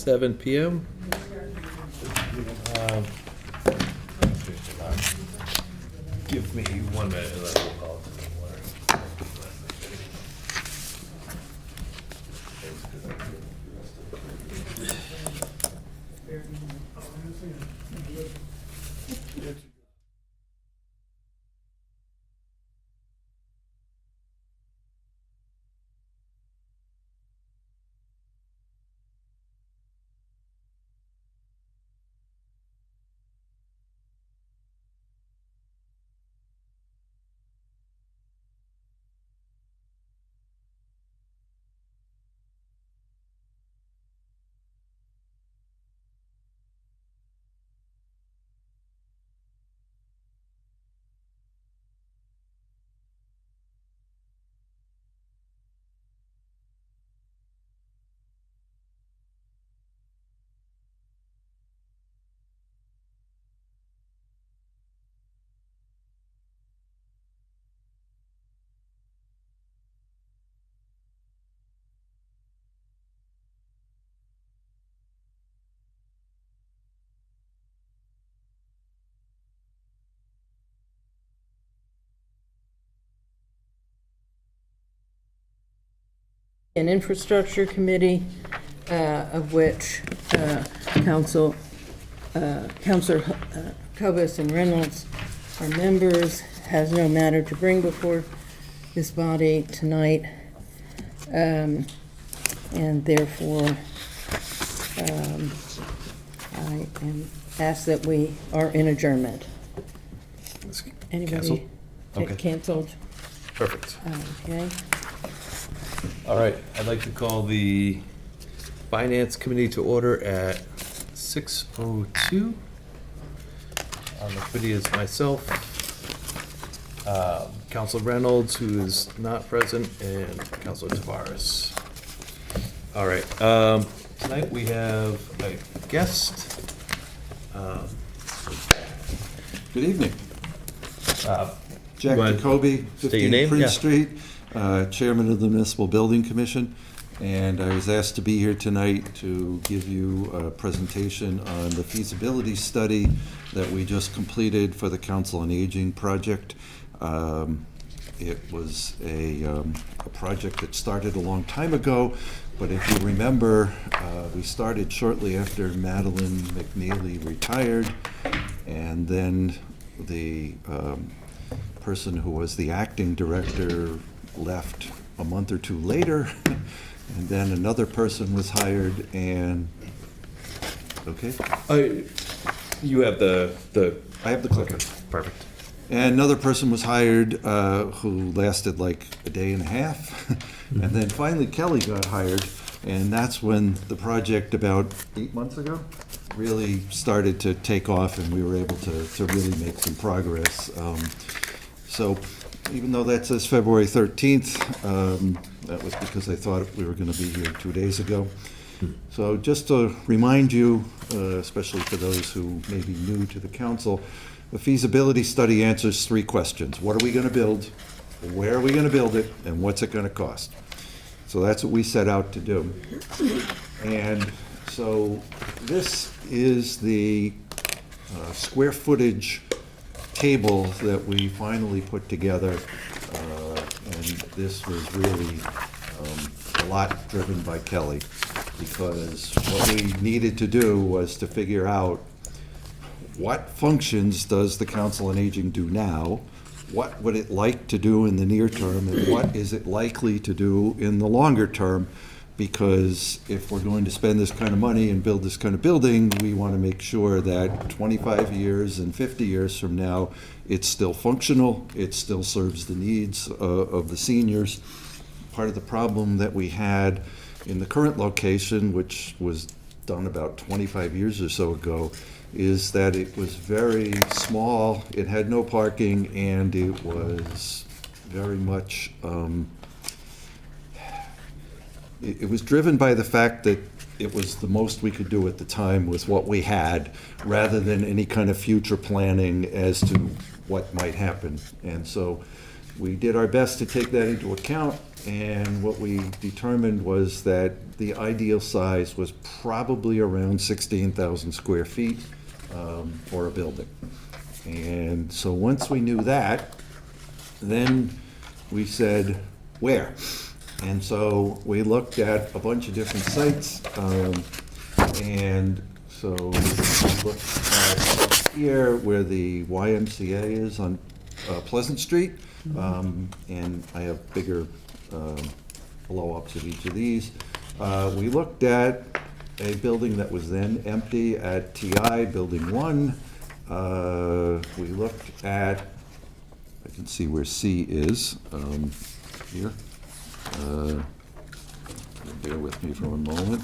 7 p.m. Give me 1 minute and then we'll call it to the water. An infrastructure committee, of which Councilor Cobus and Reynolds are members, has no matter to bring before this body tonight, and therefore I am asked that we are in adjournment. Anybody Okay. canceled? Perfect. Okay. All right, I'd like to call the Finance Committee to order at 6:02. On the committee is myself, Councilor Reynolds, who is not present, and Councilor Tavares. All right, tonight we have a guest. Good evening. Jack you wanna Jacoby, state your 15 name? Prince Yeah. Street, Chairman of the Municipal Building Commission. And I was asked to be here tonight to give you a presentation on the feasibility study that we just completed for the Council on Aging project. It was a project that started a long time ago, but if you remember, we started shortly after Madeline McNeely retired, and then the person who was the acting director left a month or two later, and then another person was hired, and, okay? You have the I have the clicker. perfect. And another person was hired who lasted like a day and a half. And then finally Kelly got hired, and that's when the project about 8 months ago really started to take off, and we were able to really make some progress. So even though that says February 13th, that was because I thought we were going to be here 2 days ago. So just to remind you, especially for those who may be new to the council, the feasibility study answers 3 questions. What are we going to build? Where are we going to build it? And what's it going to cost? So that's what we set out to do. And so this is the square footage table that we finally put together. And this was really a lot driven by Kelly, because what we needed to do was to figure out what functions does the Council on Aging do now, what would it like to do in the near term, and what is it likely to do in the longer term, because if we're going to spend this kind of money and build this kind of building, we want to make sure that 25 years and 50 years from now, it's still functional, it still serves the needs of the seniors. Part of the problem that we had in the current location, which was done about 25 years or so ago, is that it was very small, it had no parking, and it was very much, it was driven by the fact that it was the most we could do at the time with what we had, rather than any kind of future planning as to what might happen. And so we did our best to take that into account, and what we determined was that the ideal size was probably around 16,000 square feet for a building. And so once we knew that, then we said, where? And so we looked at a bunch of different sites, and so we looked at here where the YMCA is on Pleasant Street, and I have bigger blow-ups of each of these. We looked at a building that was then empty at TI, Building 1. We looked at, I can see where C is, here. Bear with me for a moment.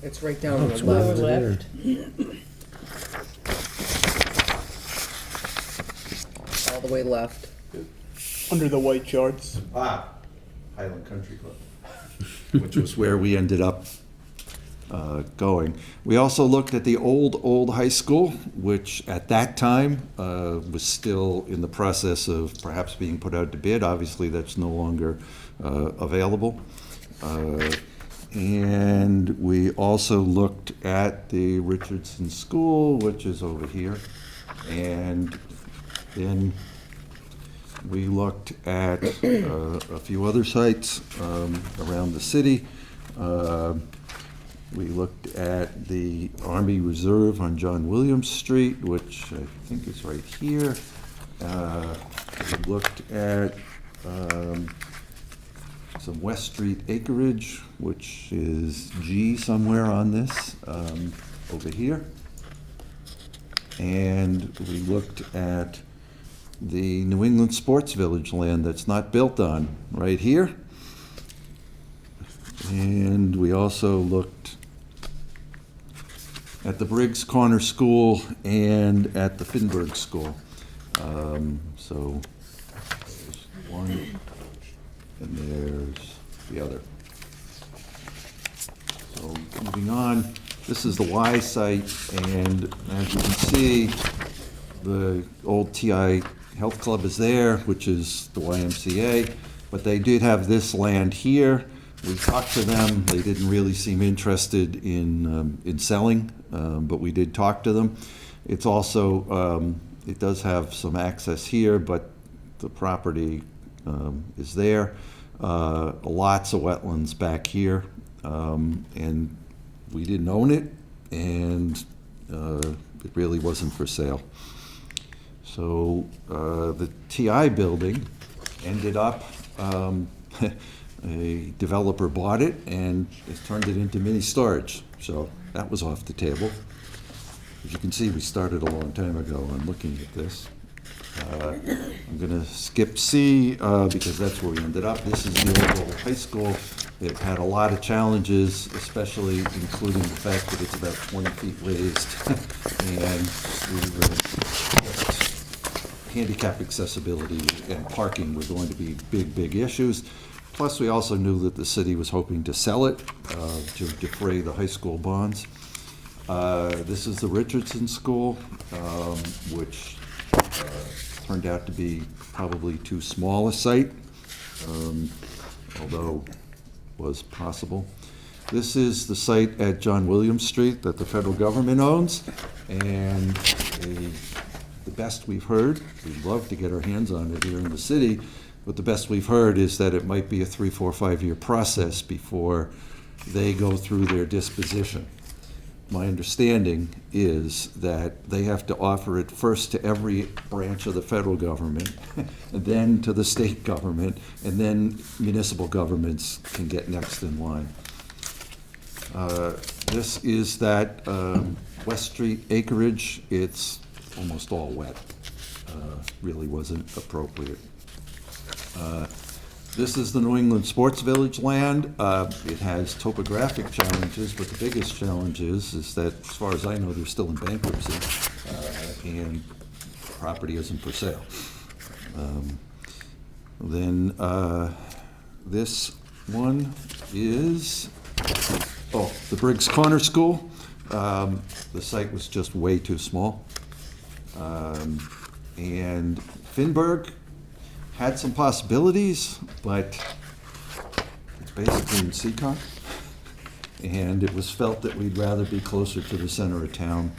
It's right down on the Lower left. left. All the way left. Under the white charts. Highland Country Club. Which was where we ended up going. We also looked at the old high school, which at that time was still in the process of perhaps being put out to bid. Obviously, that's no longer available. And we also looked at the Richardson School, which is over here. And then we looked at a few other sites around the city. We looked at the Army Reserve on John Williams Street, which I think is right here. We looked at some West Street acreage, which is G somewhere on this, over here. And we looked at the New England Sports Village land that's not built on, right here. And we also looked at the Briggs Corner School and at the Finberg School. So there's one, and there's the other. So moving on, this is the Y site, and as you can see, the old TI Health Club is there, which is the YMCA, but they did have this land here. We talked to them. They didn't really seem interested in selling, but we did talk to them. It's also, it does have some access here, but the property is there. Lots of wetlands back here, and we didn't own it, and it really wasn't for sale. So the TI building ended up, a developer bought it and has turned it into mini storage. So that was off the table. As you can see, we started a long time ago on looking at this. I'm going to skip C because that's where we ended up. This is the old high school. It had a lot of challenges, especially including the fact that it's about 20 feet raised. And handicap accessibility and parking were going to be big issues. Plus, we also knew that the city was hoping to sell it to defray the high school bonds. This is the Richardson School, which turned out to be probably too small a site, although was possible. This is the site at John Williams Street that the federal government owns, and the best we've heard, we'd love to get our hands on it here in the city, but the best we've heard is that it might be a 3, 4, 5-year process before they go through their disposition. My understanding is that they have to offer it first to every branch of the federal government, and then to the state government, and then municipal governments can get next in line. This is that West Street acreage. It's almost all wet. Really wasn't appropriate. This is the New England Sports Village land. It has topographic challenges, but the biggest challenge is that, as far as I know, they're still in bankruptcy, and property isn't for sale. Then this one is, the Briggs Corner School. the site was just way too small. And Finberg had some possibilities, but it's basically in Seacon. And it was felt that we'd rather be closer to the center of town,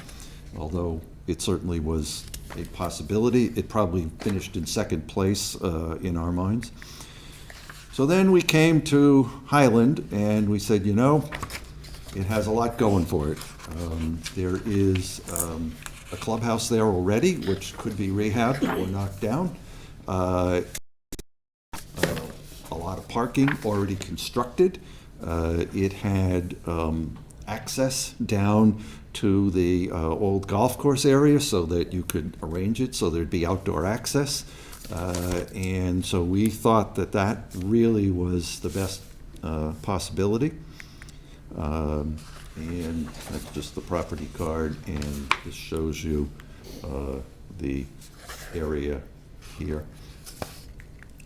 although it certainly was a possibility. It probably finished in second place in our minds. So then we came to Highland, and we said, you know, it has a lot going for it. There is a clubhouse there already, which could be rehabbed or knocked down. A lot of parking already constructed. It had access down to the old golf course area so that you could arrange it so there'd be outdoor access. And so we thought that that really was the best possibility. And that's just the property card, and this shows you the area here.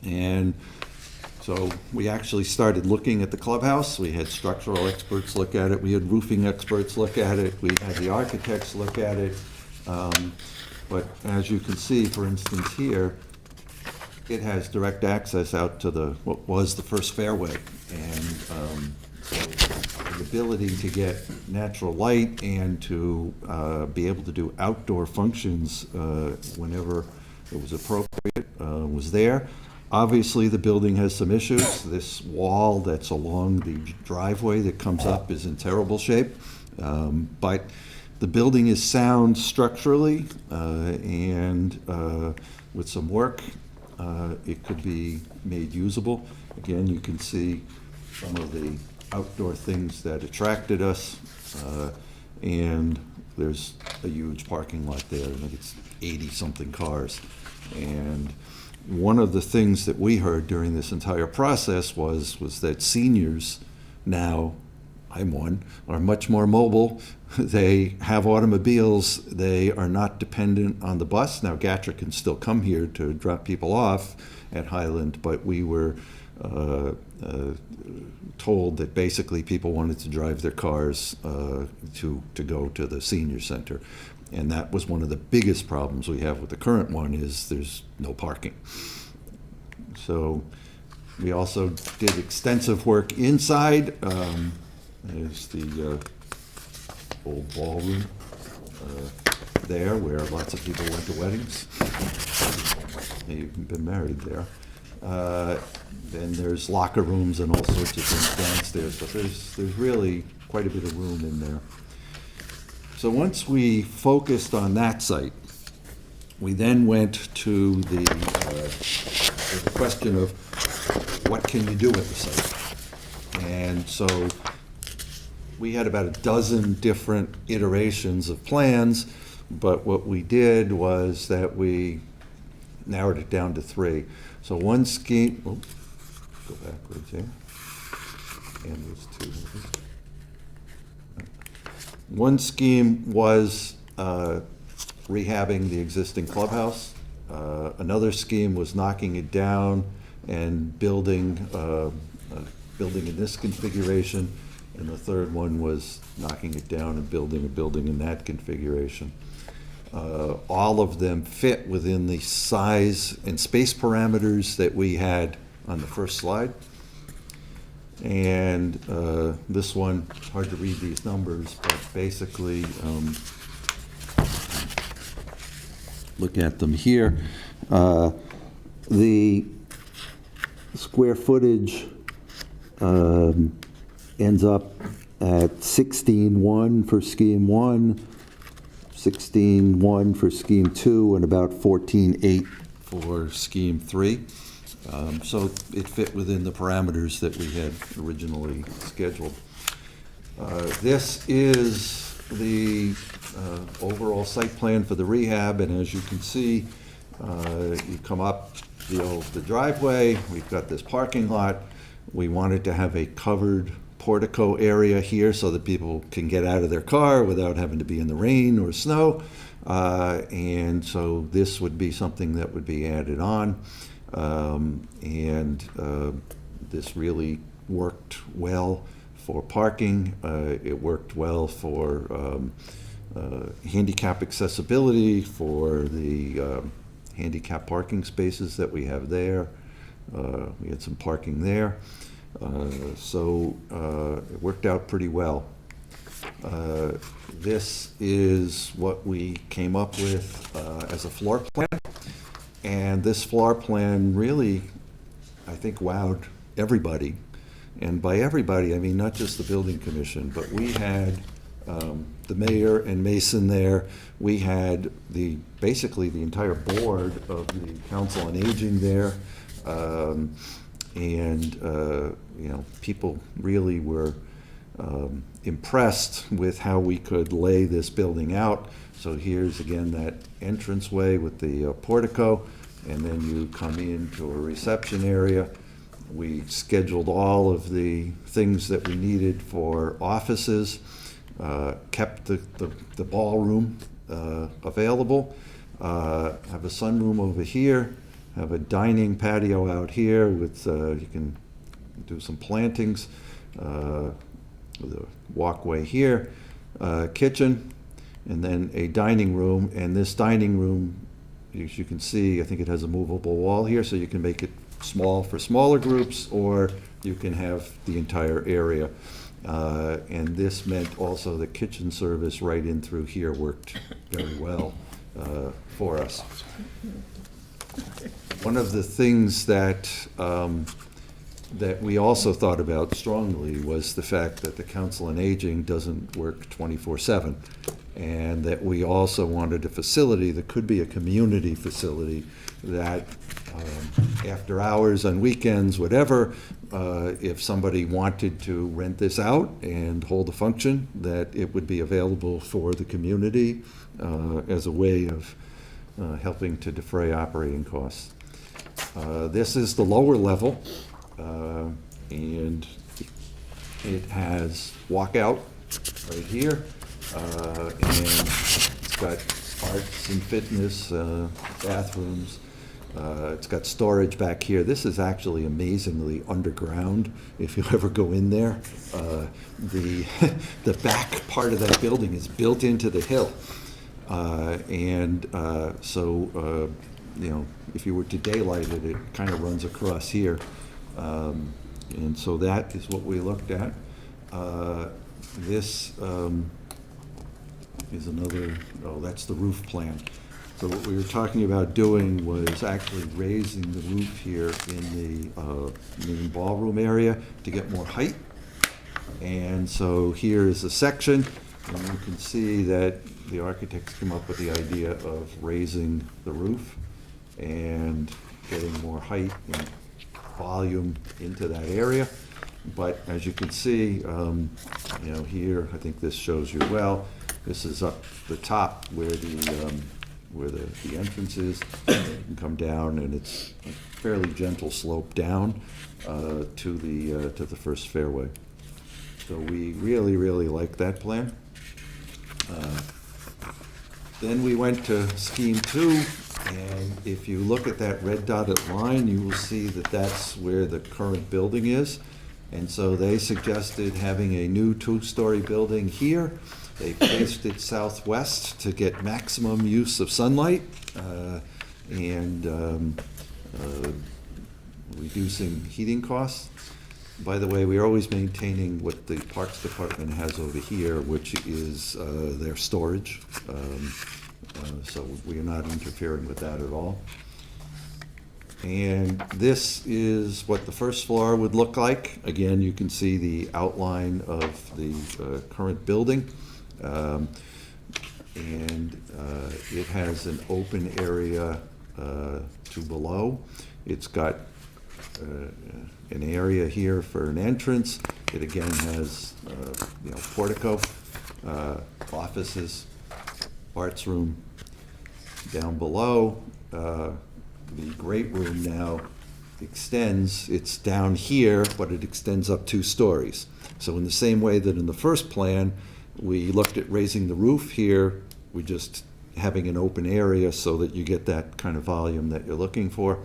And so we actually started looking at the clubhouse. We had structural experts look at it. We had roofing experts look at it. We had the architects look at it. But as you can see, for instance, here, it has direct access out to what was the first fairway. And so the ability to get natural light and to be able to do outdoor functions whenever it was appropriate was there. Obviously, the building has some issues. This wall that's along the driveway that comes up is in terrible shape. But the building is sound structurally, and with some work, it could be made usable. Again, you can see some of the outdoor things that attracted us, and there's a huge parking lot there. I think it's 80-something cars. And one of the things that we heard during this entire process was that seniors now, I'm one, are much more mobile. They have automobiles. They are not dependent on the bus. Now, GATRA can still come here to drop people off at Highland, but we were told that basically people wanted to drive their cars to go to the senior center. And that was one of the biggest problems we have with the current one, is there's no parking. So we also did extensive work inside. There's the old ballroom there where lots of people went to weddings. They've been married there. Then there's locker rooms and all sorts of things downstairs, but there's really quite a bit of room in there. So once we focused on that site, we then went to the question of what can you do with the site? And so we had about a dozen different iterations of plans, but what we did was that we narrowed it down to 3. So one scheme, go backwards here, and there's 2. One scheme was rehabbing the existing clubhouse. Another scheme was knocking it down and building in this configuration. And the third one was knocking it down and building a building in that configuration. All of them fit within the size and space parameters that we had on the first slide. And this one, it's hard to read these numbers, but basically, look at them here. The square footage ends up at 16.1 for scheme 1, 16.1 for scheme 2, and about 14.8 for scheme 3. So it fit within the parameters that we had originally scheduled. This is the overall site plan for the rehab, and as you can see, you come up the driveway. We've got this parking lot. We wanted to have a covered portico area here so that people can get out of their car without having to be in the rain or snow. And so this would be something that would be added on. This really worked well for parking. It worked well for handicap accessibility, for the handicap parking spaces that we have there. We had some parking there. So it worked out pretty well. This is what we came up with as a floor plan. And this floor plan really, I think, wowed everybody. And by everybody, I mean not just the building commission, but we had the mayor and Mason there. We had basically the entire board of the Council on Aging there. People really were impressed with how we could lay this building out. So here's again that entranceway with the portico, and then you come into a reception area. We scheduled all of the things that we needed for offices, kept the ballroom available, have a sunroom over here, have a dining patio out here with, you can do some plantings, with a walkway here, kitchen, and then a dining room. And this dining room, as you can see, I think it has a movable wall here, so you can make it small for smaller groups, or you can have the entire area. And this meant also the kitchen service right in through here worked very well for us. One of the things that we also thought about strongly was the fact that the Council on Aging doesn't work 24/7, and that we also wanted a facility that could be a community facility that after hours, on weekends, whatever, if somebody wanted to rent this out and hold a function, that it would be available for the community as a way of helping to defray operating costs. This is the lower level, and it has walkout right here, and it's got arts and fitness, bathrooms. It's got storage back here. This is actually amazingly underground if you ever go in there. The back part of that building is built into the hill. If you were to daylight it, it kind of runs across here. And so that is what we looked at. This is another, that's the roof plan. So what we were talking about doing was actually raising the roof here in the main ballroom area to get more height. And so here is a section, and you can see that the architects came up with the idea of raising the roof and getting more height and volume into that area. But as you can see, here, I think this shows you well, this is up the top where the entrance is. You can come down, and it's a fairly gentle slope down to the first fairway. So we really, really like that plan. Then we went to scheme 2, and if you look at that red dotted line, you will see that that's where the current building is. And so they suggested having a new 2-story building here. They placed it southwest to get maximum use of sunlight and reducing heating costs. By the way, we are always maintaining what the Parks Department has over here, which is their storage. So we are not interfering with that at all. And this is what the first floor would look like. Again, you can see the outline of the current building. It has an open area to below. It's got an area here for an entrance. It again has portico, offices, arts room. Down below, the great room now extends. It's down here, but it extends up 2 stories. So in the same way that in the first plan, we looked at raising the roof here, we just having an open area so that you get that kind of volume that you're looking for.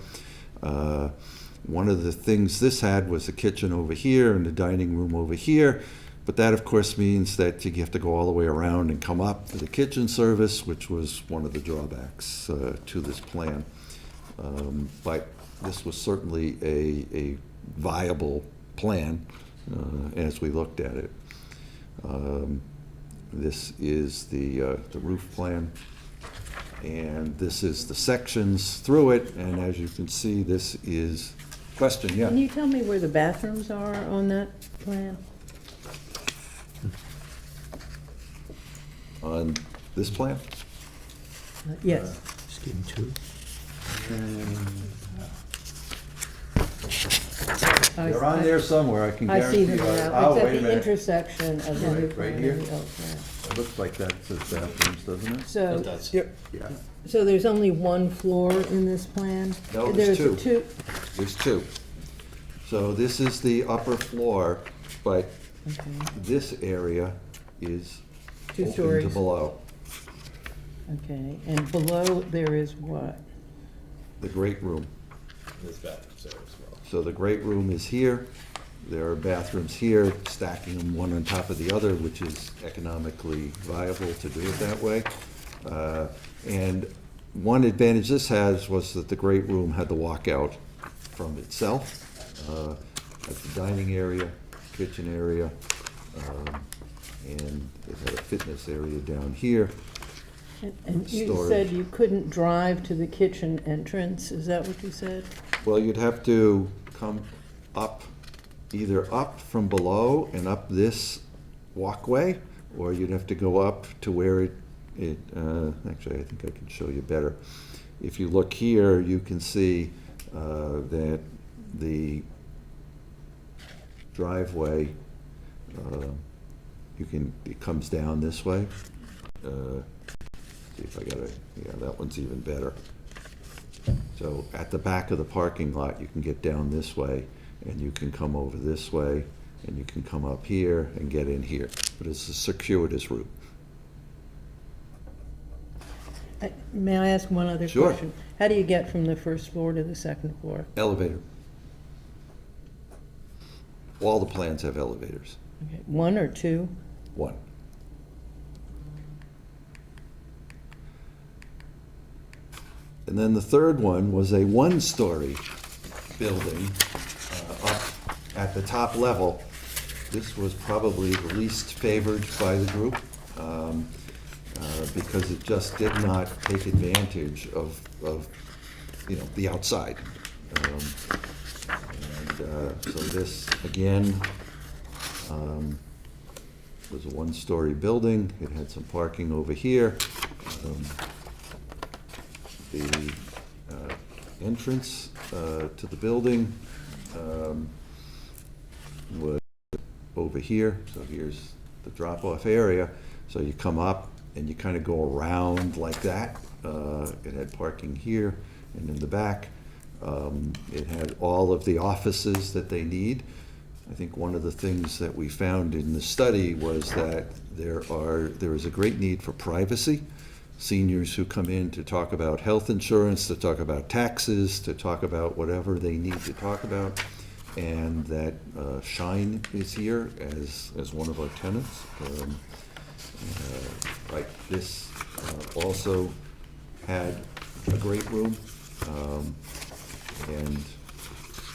One of the things this had was the kitchen over here and the dining room over here, but that, of course, means that you have to go all the way around and come up for the kitchen service, which was one of the drawbacks to this plan. But this was certainly a viable plan as we looked at it. This is the roof plan, and this is the sections through it, and as you can see, this is, question, yeah? Can you tell me where the bathrooms are on that plan? On this plan? Yes. Scheme 2. They're on there somewhere, I can I see guarantee them you. now. Oh, It's wait at a the minute. intersection of the Right, new right plan here? and the old plan. It looks like that says bathrooms, doesn't it? So, Yep. Yeah. so there's only one floor in this plan? No, there's a two. There's two. So this is the upper floor, but Okay, this area is Two open to stories. below. okay, and below there is what? The great room. There's bathrooms there as well. So the great room is here. There are bathrooms here, stacking them one on top of the other, which is economically viable to do it that way. And one advantage this has was that the great room had the walkout from itself. At the dining area, kitchen area, and it had a fitness area down here. And you Storage. said you couldn't drive to the kitchen entrance, is that what you said? Well, you'd have to come up, either up from below and up this walkway, or you'd have to go up to where actually, I think I can show you better. If you look here, you can see that the driveway, it comes down this way. See if I got yeah, that one's even better. So at the back of the parking lot, you can get down this way, and you can come over this way, and you can come up here and get in here. But it's a circuitous route. May I ask one other Sure. question? How do you get from the first floor to the second floor? Elevator. All the plans have elevators. Okay, one or two? One. And then the third one was a one-story building up at the top level. This was probably the least favored by the group because it just did not take advantage of the outside. So this, again, was a one-story building. It had some parking over here. The entrance to the building was over here. So here's the drop-off area. So you come up and you kind of go around like that. It had parking here and in the back. It had all of the offices that they need. I think one of the things that we found in the study was that there is a great need for privacy. Seniors who come in to talk about health insurance, to talk about taxes, to talk about whatever they need to talk about, and that Shine is here as one of our tenants. Like this also had a great room, and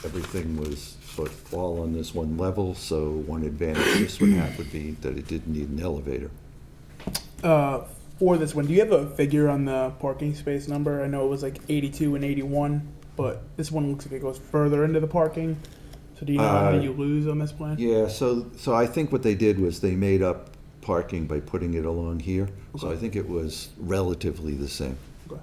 everything was sort of all on this one level, so one advantage this would have would be that it didn't need an elevator. For this one, do you have a figure on the parking space number? I know it was like 82 and 81, but this one looks like it goes further into the parking. So do you know how many you lose on this plan? Yeah, so I think what they did was they made up parking by putting it along here. So Okay. I think it was relatively the same. Okay.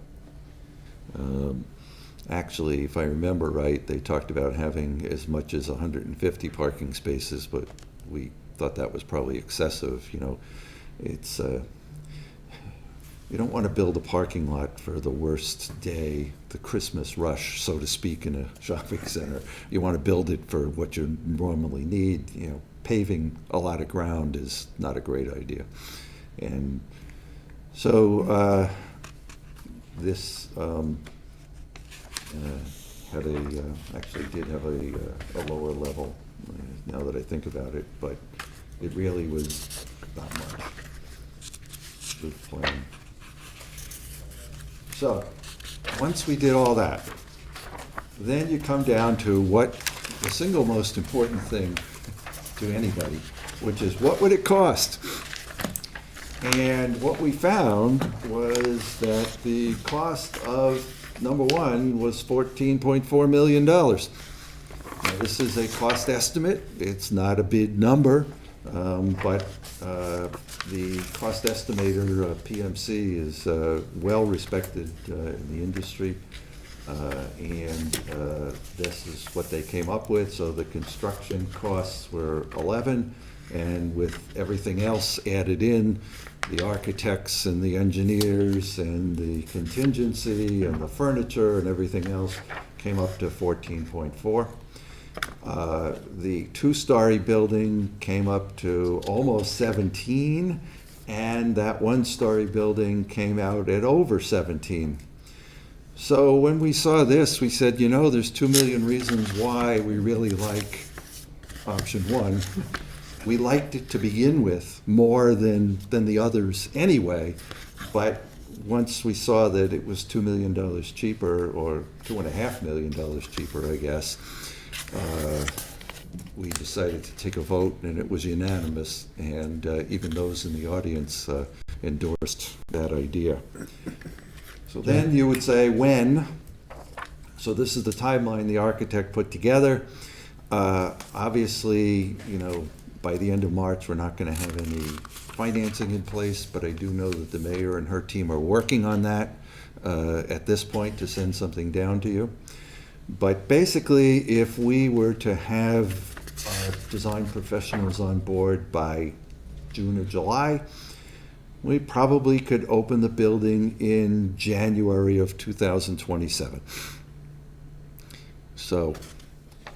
Actually, if I remember right, they talked about having as much as 150 parking spaces, but we thought that was probably excessive. It's you don't want to build a parking lot for the worst day, the Christmas rush, so to speak, in a shopping center. You want to build it for what you normally need. Paving a lot of ground is not a great idea. And so this had actually did have a lower level, now that I think about it, but it really was not much. Good plan. So, once we did all that, then you come down to what the single most important thing to anybody, which is what would it cost? And what we found was that the cost of number one was $14.4 million. Now, this is a cost estimate. It's not a bid number, but the cost estimator, PMC, is well respected in the industry. And this is what they came up with. So the construction costs were 11, and with everything else added in, the architects and the engineers and the contingency and the furniture and everything else came up to 14.4. The two-story building came up to almost 17, and that one-story building came out at over 17. So when we saw this, we said, you know, there's 2 million reasons why we really like option one. We liked it to begin with more than the others anyway, but once we saw that it was $2 million cheaper, or $2.5 million cheaper, I guess, we decided to take a vote, and it was unanimous, and even those in the audience endorsed that idea. So then you would say when. So this is the timeline the architect put together. Obviously, you know, by the end of March, we're not going to have any financing in place, but I do know that the mayor and her team are working on that at this point to send something down to you. But basically, if we were to have our design professionals on board by June or July, we probably could open the building in January of 2027. So,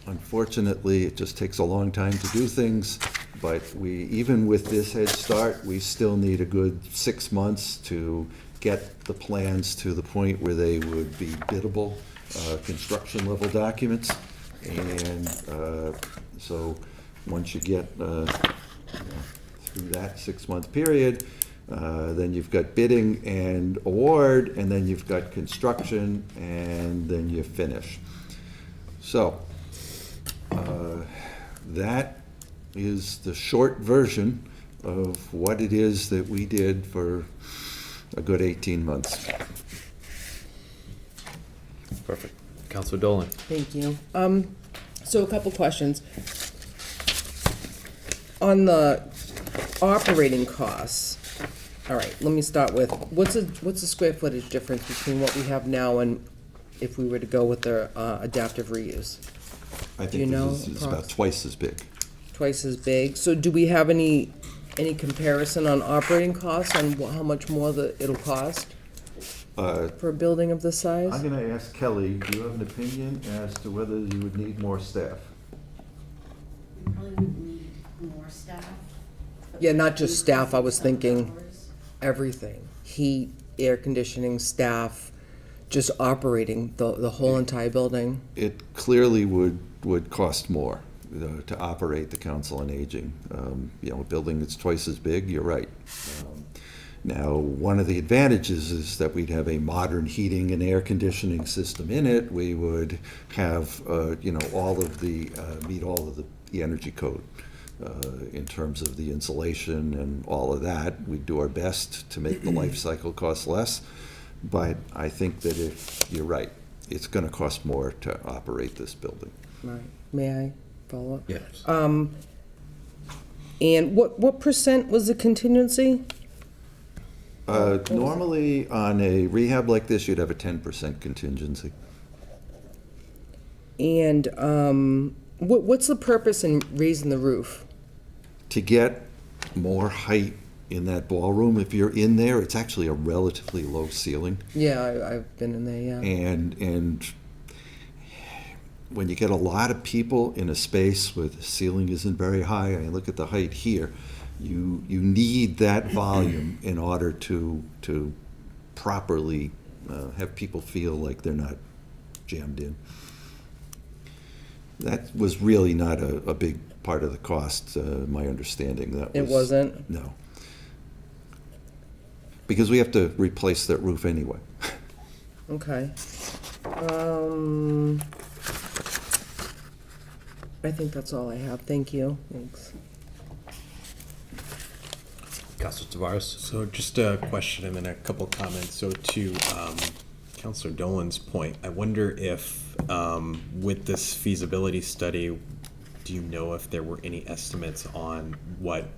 unfortunately, it just takes a long time to do things, but even with this head start, we still need a good 6 months to get the plans to the point where they would be biddable, construction level documents. And so once you get through that 6-month period, then you've got bidding and award, and then you've got construction, and then you finish. So that is the short version of what it is that we did for a good 18 months. Perfect. Counselor Dolan? Thank you. So a couple questions. On the operating costs, all right, let me start with, what's the square footage difference between what we have now and if we were to go with the adaptive reuse? I Do you think know this is about twice as big. Twice as big. So do we have any comparison on operating costs on how much more it'll cost for a building of this size? I'm going to ask Kelly, do you have an opinion as to whether you would need more staff? We probably would need more staff. but Yeah, not just staff, I was some thinking hours. everything. Heat, air conditioning, staff, just operating the whole entire building. It clearly would cost more to operate the Council on Aging. You know, a building that's twice as big, you're right. Now, one of the advantages is that we'd have a modern heating and air conditioning system in it. We would have, you know, all of the, meet all of the energy code in terms of the insulation and all of that. We'd do our best to make the life cycle cost less. But I think that if you're right, it's going to cost more to operate this building. Right. May I follow up? Yes. And what percent was the contingency? Normally, on a rehab like this, you'd have a 10% contingency. And what's the purpose in raising the roof? To get more height in that ballroom, if you're in there, it's actually a relatively low ceiling. Yeah, I've been in there, yeah. And when you get a lot of people in a space where the ceiling isn't very high, I look at the height here, you need that volume in order to properly have people feel like they're not jammed in. That was really not a big part of the cost, my understanding. That It wasn't? No. Because we have to replace that roof anyway. Okay. I think that's all I have. Thank you. Thanks. Councilor Tavares? So just a question and then a couple comments. So to Councilor Dolan's point, I wonder if with this feasibility study, do you know if there were any estimates on what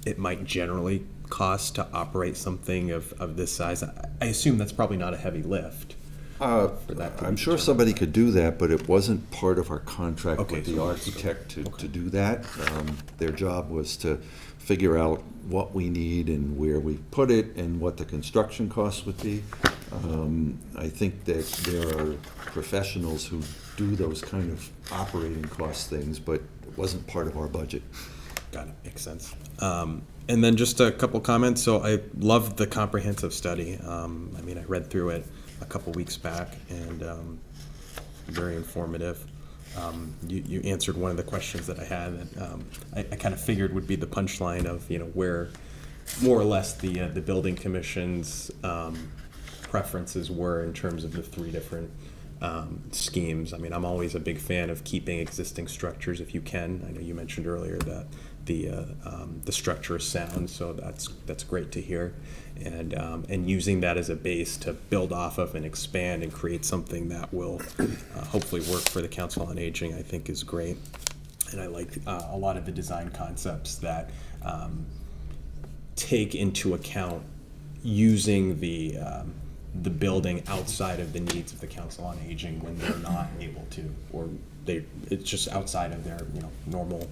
it might generally cost to operate something of this size? I assume that's probably not a heavy lift. For that to I'm be sure determined. somebody could do that, but it wasn't part of our contract Okay, with the so- architect to do that. Their job was to figure out what we need and where we put it and what the construction costs would be. I think that there are professionals who do those kind of operating cost things, but it wasn't part of our budget. Got it, makes sense. And then just a couple comments. So I loved the comprehensive study. I mean, I read through it a couple weeks back and very informative. You answered one of the questions that I had that I kind of figured would be the punchline of, where more or less the building commission's preferences were in terms of the three different schemes. I mean, I'm always a big fan of keeping existing structures if you can. I know you mentioned earlier that the structure is sound, so that's great to hear. And using that as a base to build off of and expand and create something that will hopefully work for the Council on Aging, I think is great. And I like a lot of the design concepts that take into account using the building outside of the needs of the Council on Aging when they're not able to, or it's just outside of their normal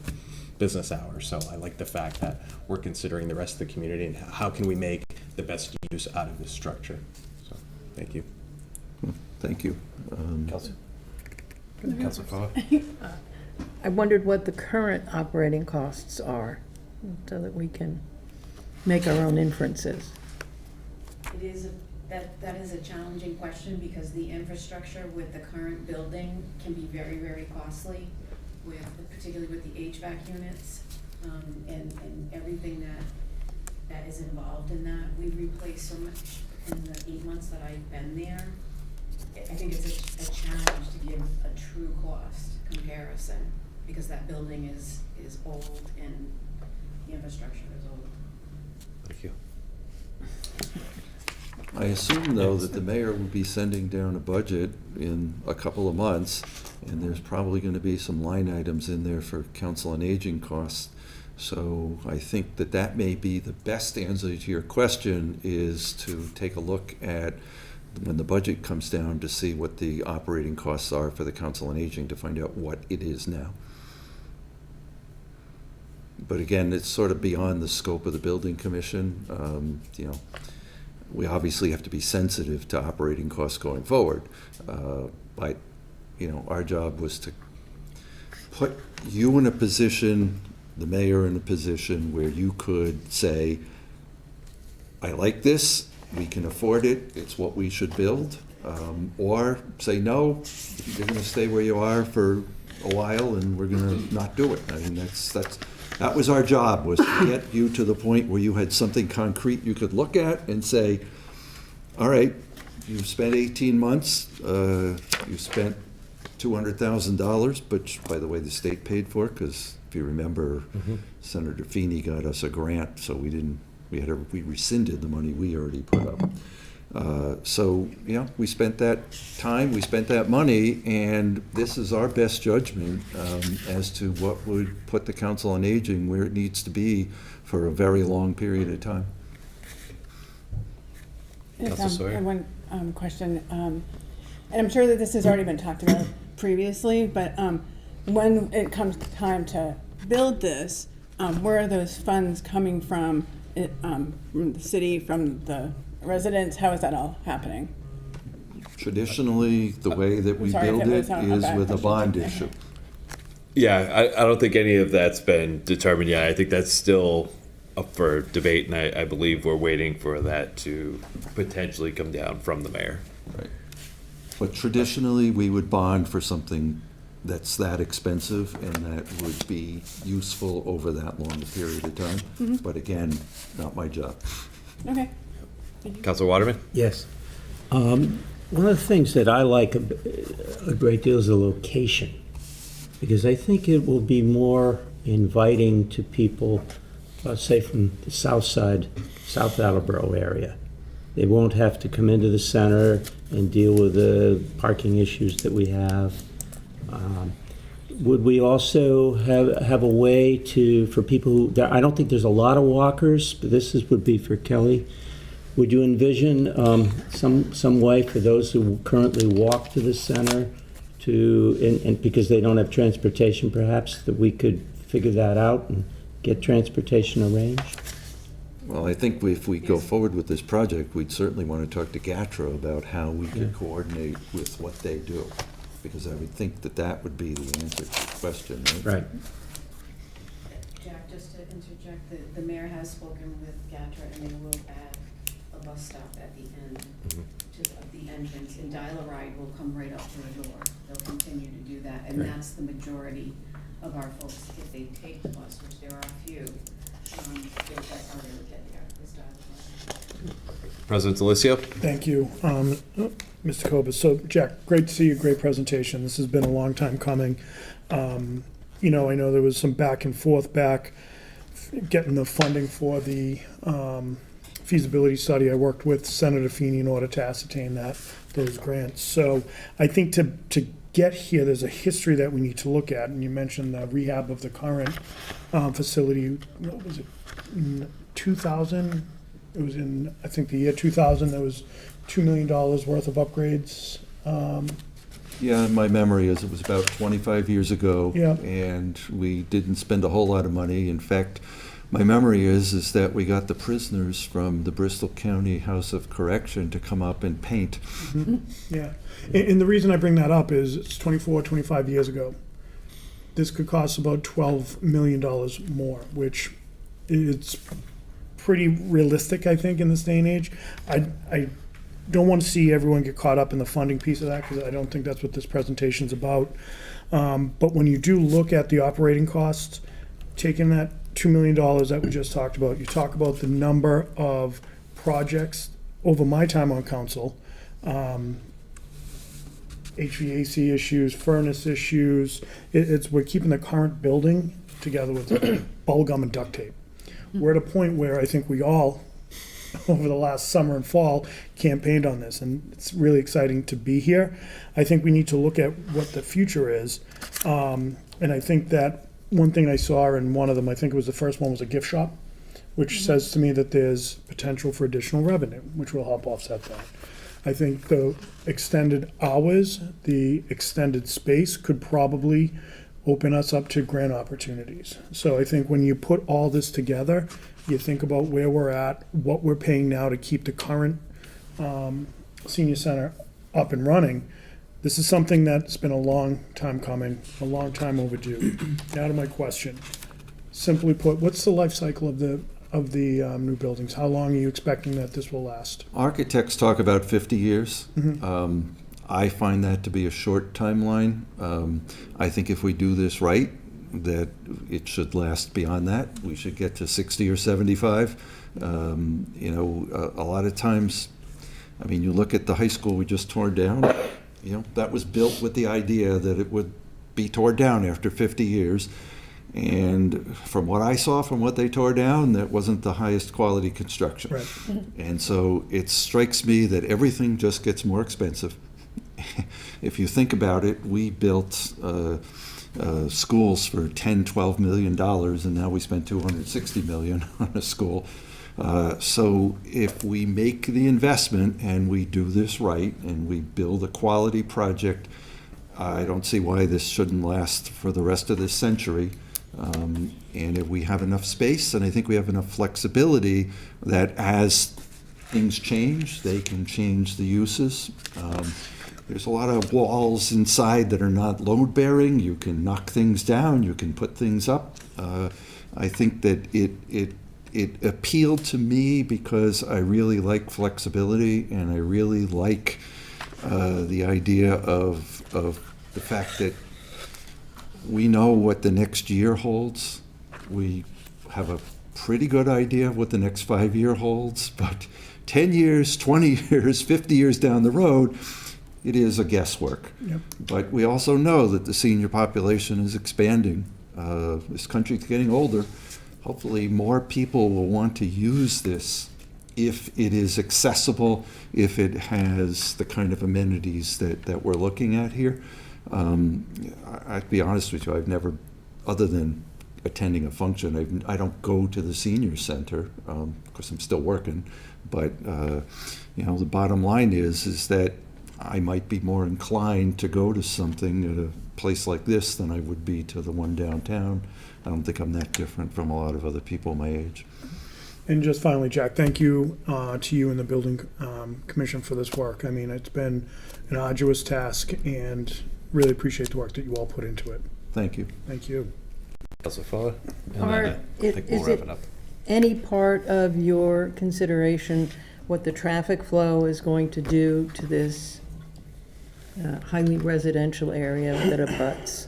business hours. So I like the fact that we're considering the rest of the community and how can we make the best use out of this structure. So thank you. Thank you. Councilor Fowler? I wondered what the current operating costs are, so that we can make our own inferences. It is, that is a challenging question because the infrastructure with the current building can be very, very costly particularly with the HVAC units, and everything that is involved in that. We've replaced so much in the 8 months that I've been there. I think it's a challenge to give a true cost comparison because that building is old and the infrastructure is old. Thank you. I assume, though, that the mayor will be sending down a budget in a couple of months, and there's probably going to be some line items in there for Council on Aging costs. So I think that may be the best answer to your question, is to take a look at when the budget comes down to see what the operating costs are for the Council on Aging to find out what it is now. But again, it's sort of beyond the scope of the building commission. We obviously have to be sensitive to operating costs going forward. But, our job was to put you in a position, the mayor in a position where you could say, I like this, we can afford it, it's what we should build. Or say, no, you're gonna stay where you are for a while and we're gonna not do it. I mean, that was our job, was to get you to the point where you had something concrete you could look at and say, all right, you've spent 18 months, you spent $200,000, which, by the way, the state paid for, because if you remember, Senator Feeney got us a grant, so we rescinded the money we already put up. So, we spent that time, we spent that money, and this is our best judgment as to what would put the Council on Aging where it needs to be for a very long period of time. Councilor Sawyer? I have one question, and I'm sure that this has already been talked about previously, but when it comes time to build this, where are those funds coming from? From the city, from the residents? How is that all happening? Traditionally, the way that we Sorry if build it it was a is bad with a question. bond Okay. issue. Yeah, I don't think any of that's been determined yet. I think that's still up for debate, and I believe we're waiting for that to potentially come down from the mayor. Right. But traditionally, we would bond for something that's that expensive and that would be useful over that long a period of time. But again, not my job. Okay. Counselor Waterman? Yes. One of the things that I like a great deal is the location, because I think it will be more inviting to people, let's say from the south side, South Attleboro area. They won't have to come into the center and deal with the parking issues that we have. Would we also have a way to, for people who, I don't think there's a lot of walkers, but would be for Kelly. Would you envision some way for those who currently walk to the center and because they don't have transportation perhaps, that we could figure that out and get transportation arranged? Well, I think if we go forward with this project, we'd certainly want to talk to GATRA about how we could coordinate with what they do, because I would think that that would be the answer to the question, right? Right. Jack, just to interject, the mayor has spoken with GATRA, and they will add a bus stop at the end of the entrance, and Dial-A-Ride will come right up to the door. They'll continue to do that, and that's the majority of our folks, if they take the bus, which there are a few, that's how they would get there, is Dial-A-Ride. President Delicio? Thank you, Mr. Kobus. So, Jack, great to see you, great presentation. This has been a long time coming. I know there was some back and forth getting the funding for the feasibility study. I worked with Senator Feeney in order to ascertain those grants. So I think to get here, there's a history that we need to look at. And you mentioned the rehab of the current facility. What was it? In 2000? It was in, I think, the year 2000. There was $2 million worth of upgrades. Yeah, my memory is it was about 25 years ago. Yeah. And we didn't spend a whole lot of money. In fact, my memory is that we got the prisoners from the Bristol County House of Correction to come up and paint. Yeah. And the reason I bring that up is it's 25 years ago. This could cost about $12 million more, which it's pretty realistic, I think, in this day and age. I don't want to see everyone get caught up in the funding piece of that, because I don't think that's what this presentation's about. But when you do look at the operating costs, taking that $2 million that we just talked about, you talk about the number of projects over my time on council, HVAC issues, furnace issues. We're keeping the current building together with bubble gum and duct tape. We're at a point where I think we all, over the last summer and fall, campaigned on this, and it's really exciting to be here. I think we need to look at what the future is, and I think that one thing I saw in one of them, I think it was the first one, was a gift shop, which says to me that there's potential for additional revenue, which will help offset that. I think the extended hours, the extended space could probably open us up to grant opportunities. So I think when you put all this together, you think about where we're at, what we're paying now to keep the current senior center up and running. This is something that's been a long time coming, a long time overdue. Now to my question. Simply put, what's the life cycle of the new buildings? How long are you expecting that this will last? Architects talk about 50 years. I find that to be a short timeline. I think if we do this right, that it should last beyond that. We should get to 60 or 75. A lot of times, I mean, you look at the high school we just tore down, that was built with the idea that it would be torn down after 50 years. And from what I saw, from what they tore down, that wasn't the highest quality construction. Right. And so it strikes me that everything just gets more expensive. If you think about it, we built schools for $10-12 million, and now we spend $260 million on a school. So if we make the investment and we do this right and we build a quality project, I don't see why this shouldn't last for the rest of this century. And if we have enough space, and I think we have enough flexibility, that as things change, they can change the uses. There's a lot of walls inside that are not load-bearing. You can knock things down. You can put things up. I think that it appealed to me because I really like flexibility, and I really like the idea of the fact that we know what the next year holds. We have a pretty good idea of what the next 5 year holds, but 10 years, 20 years, 50 years down the road, it is a guesswork. Yep. But we also know that the senior population is expanding. This country's getting older. Hopefully more people will want to use this if it is accessible, if it has the kind of amenities that we're looking at here. I'd be honest with you, I've never, other than attending a function, I don't go to the senior center, because I'm still working. But the bottom line is that I might be more inclined to go to something at a place like this than I would be to the one downtown. I don't think I'm that different from a lot of other people my age. And just finally, Jack, thank you to you and the Building Commission for this work. I mean, it's been an arduous task, and really appreciate the work that you all put into it. Thank you. Thank you. Councilor Fuller? And Are- then I think we'll is wrap it- it up. Any part of your consideration what the traffic flow is going to do to this highly residential area that abuts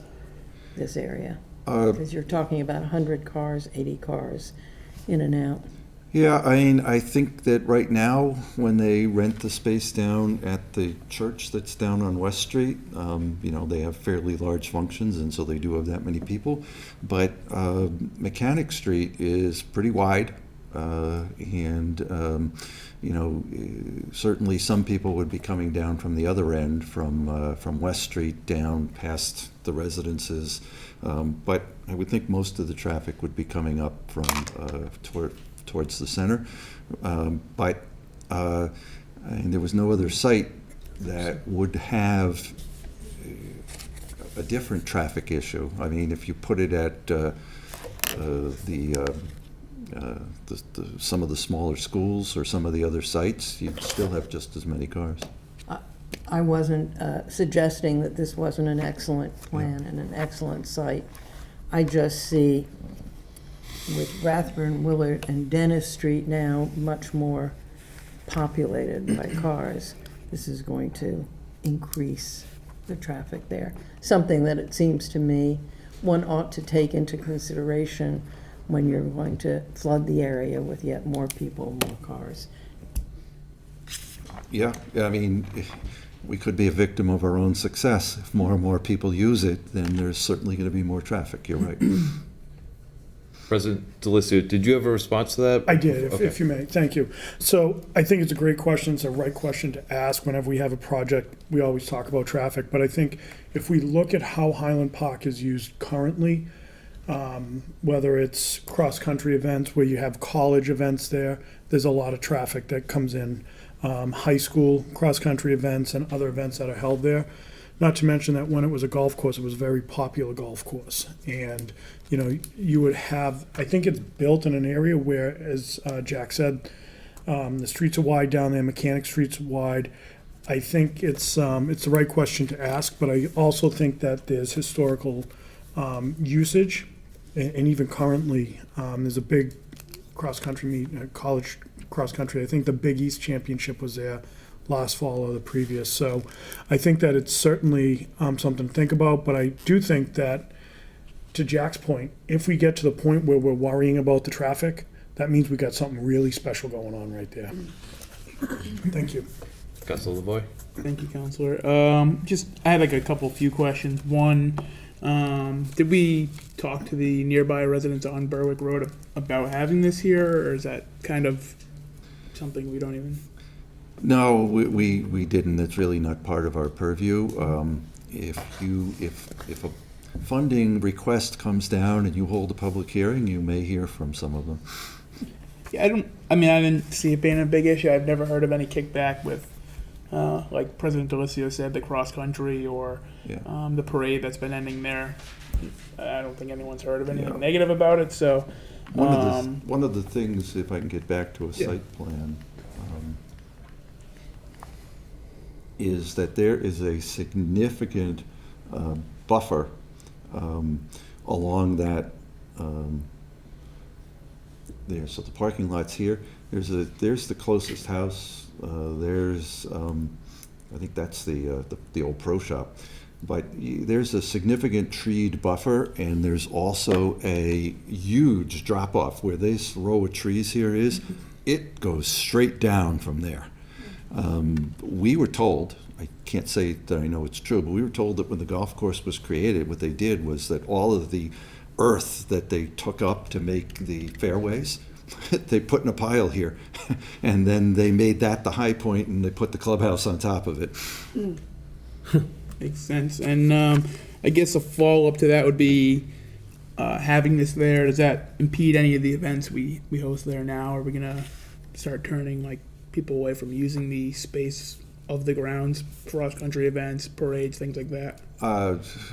this area? Because you're talking about 100 cars, 80 cars in and out. Yeah, I mean, I think that right now, when they rent the space down at the church that's down on West Street, they have fairly large functions, and so they do have that many people. But Mechanic Street is pretty wide, certainly some people would be coming down from the other end, from West Street down past the residences. But I would think most of the traffic would be coming up from towards the center. But there was no other site that would have a different traffic issue. I mean, if you put it at some of the smaller schools or some of the other sites, you'd still have just as many cars. I wasn't suggesting that this wasn't an excellent plan and an excellent site. I just see with Rathburn, Willard, and Dennis Street now much more populated by cars, this is going to increase the traffic there. Something that it seems to me one ought to take into consideration when you're going to flood the area with yet more people, more cars. Yeah, I mean, we could be a victim of our own success. If more and more people use it, then there's certainly going to be more traffic. You're right. President Delisio, did you have a response to that? I did, Okay. if you may. Thank you. So I think it's a great question. It's a right question to ask whenever we have a project. We always talk about traffic, but I think if we look at how Highland Park is used currently, whether it's cross-country events where you have college events there's a lot of traffic that comes in. High school cross-country events and other events that are held there. Not to mention that when it was a golf course, it was a very popular golf course. And, you would have, I think it's built in an area where, as Jack said, the streets are wide down there, Mechanic Street's wide. I think it's the right question to ask, but I also think that there's historical usage, and even currently, there's a big cross-country meet, college cross-country. I think the Big East Championship was there last fall or the previous. So I think that it's certainly something to think about, but I do think that, to Jack's point, if we get to the point where we're worrying about the traffic, that means we got something really special going on right there. Thank you. Councilor LaVoy? Thank you, Counselor. I had a few questions. One, did we talk to the nearby residents on Berwick Road about having this here, or is that kind of something we don't even? No, we didn't. It's really not part of our purview. If a funding request comes down and you hold a public hearing, you may hear from some of them. Yeah, I didn't see it being a big issue. I've never heard of any kickback with, like President Delisio said, the cross country or Yeah. the parade that's been ending there. I don't think anyone's heard of anything Yeah. negative about it. So, One of the things, if I can get back to a Yeah. site plan, is that there is a significant buffer along that there. So the parking lot's here. There's the closest house. I think that's the old pro shop. but there's a significant treed buffer, and there's also a huge drop-off where this row of trees here is. It goes straight down from there. We were told, I can't say that I know it's true, but we were told that when the golf course was created, what they did was that all of the earth that they took up to make the fairways, they put in a pile here, and then they made that the high point, and they put the clubhouse on top of it. Makes sense. And I guess a follow-up to that would be having this there, does that impede any of the events we host there now? Are we going to start turning like people away from using the space of the grounds, cross-country events, parades, things like that?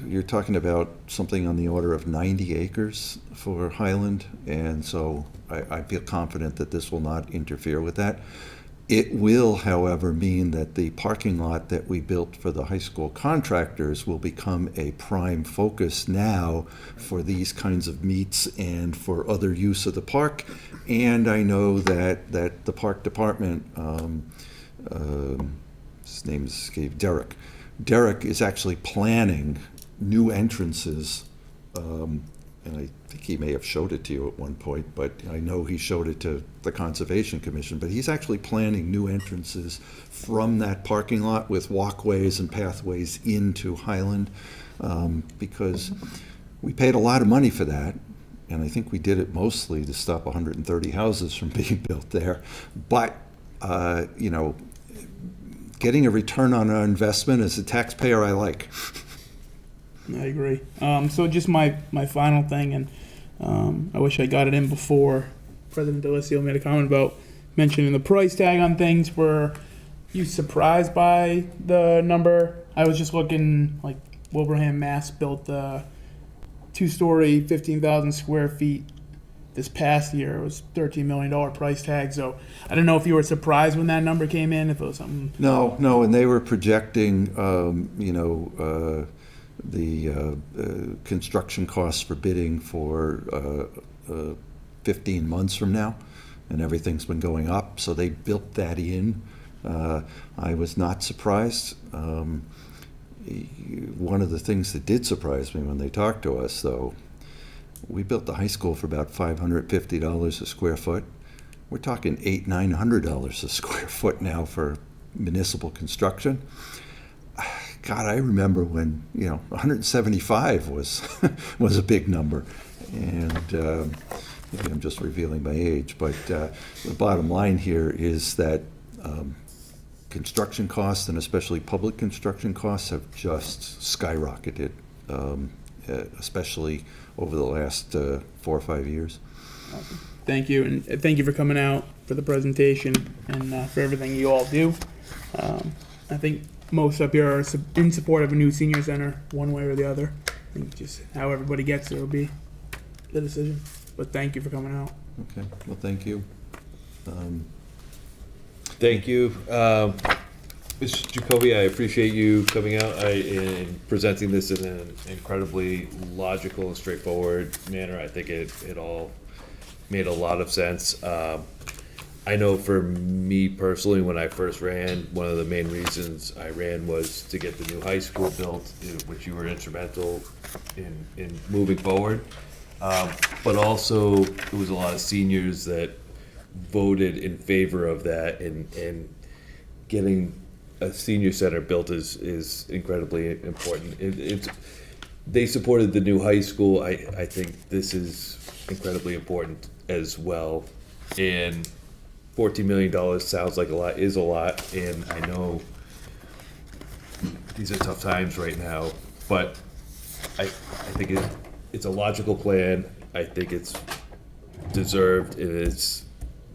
You're talking about something on the order of 90 acres for Highland, and so I feel confident that this will not interfere with that. It will, however, mean that the parking lot that we built for the high school contractors will become a prime focus now for these kinds of meets and for other use of the park. And I know that the park department, his name is Derek. Derek is actually planning new entrances, and I think he may have showed it to you at one point, but I know he showed it to the Conservation Commission, but he's actually planning new entrances from that parking lot with walkways and pathways into Highland, because we paid a lot of money for that, and I think we did it mostly to stop 130 houses from being built there. But, getting a return on our investment as a taxpayer, I like. I agree. So just my final thing, and I wish I got it in before President Delisio made a comment about mentioning the price tag on things. Were you surprised by the number? I was just looking, like Wilbraham, Mass built a 2-story, 15,000 square feet this past year. It was $13 million price tag. So I don't know if you were surprised when that number came in, if it was something. No, and they were projecting, the construction costs for bidding for 15 months from now, and everything's been going up, so they built that in. I was not surprised. One of the things that did surprise me when they talked to us, though, we built the high school for about $550 a square foot. We're talking $800-900 a square foot now for municipal construction. God, I remember when 175 was was a big number, and maybe I'm just revealing my age, but the bottom line here is that construction costs, and especially public construction costs, have just skyrocketed, especially over the last 4 or 5 years. Awesome. Thank you, and thank you for coming out for the presentation and for everything you all do. I think most up here are in support of a new senior center, one way or the other. I think just how everybody gets there will be the decision. But thank you for coming out. Okay, well, thank you. Thank you. Mr. Jacoby, I appreciate you coming out and presenting this in an incredibly logical and straightforward manner. I think it all made a lot of sense. I know for me personally, when I first ran, one of the main reasons I ran was to get the new high school built, which you were instrumental in moving forward. But also, there was a lot of seniors that voted in favor of that, and getting a senior center built is incredibly important. They supported the new high school. I think this is incredibly important as well. And $14 million sounds like a lot, is a lot, and I know these are tough times right now, but I think it's a logical plan. I think it's deserved. It is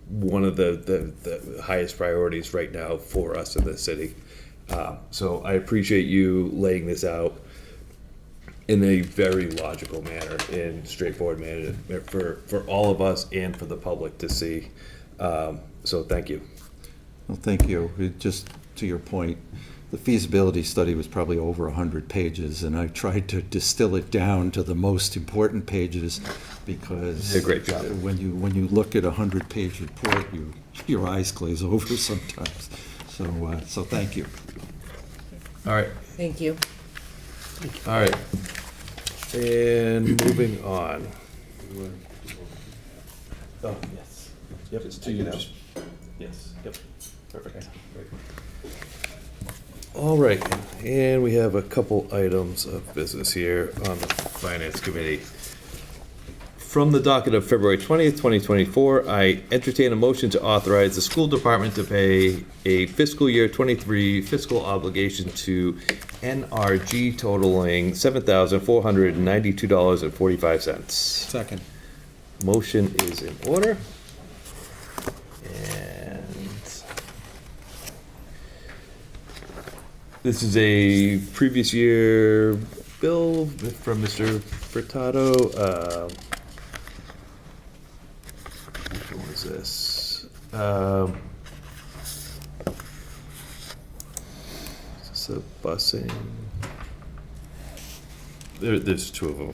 one of the highest priorities right now for us in the city. So I appreciate you laying this out in a very logical manner and straightforward manner for all of us and for the public to see. So thank you. Well, thank you. Just to your point, the feasibility study was probably over 100 pages, and I tried to distill it down to the most important pages because You did a great job. When you look at a 100-page report, your eyes glaze over sometimes. So thank you. All right. Thank you. All right. And moving on. Oh, yes. Yep, it's to you. Yes, yep, perfect. All right, and we have a couple items of business here on the Finance Committee. From the docket of February 20th, 2024, I entertain a motion to authorize the school department to pay a fiscal year 23 fiscal obligation to NRG totaling $7,492.45. Second. Motion is in order. And this is a previous year bill from Mr. Furtado. Which one was this? Is this a busing? There's two of them.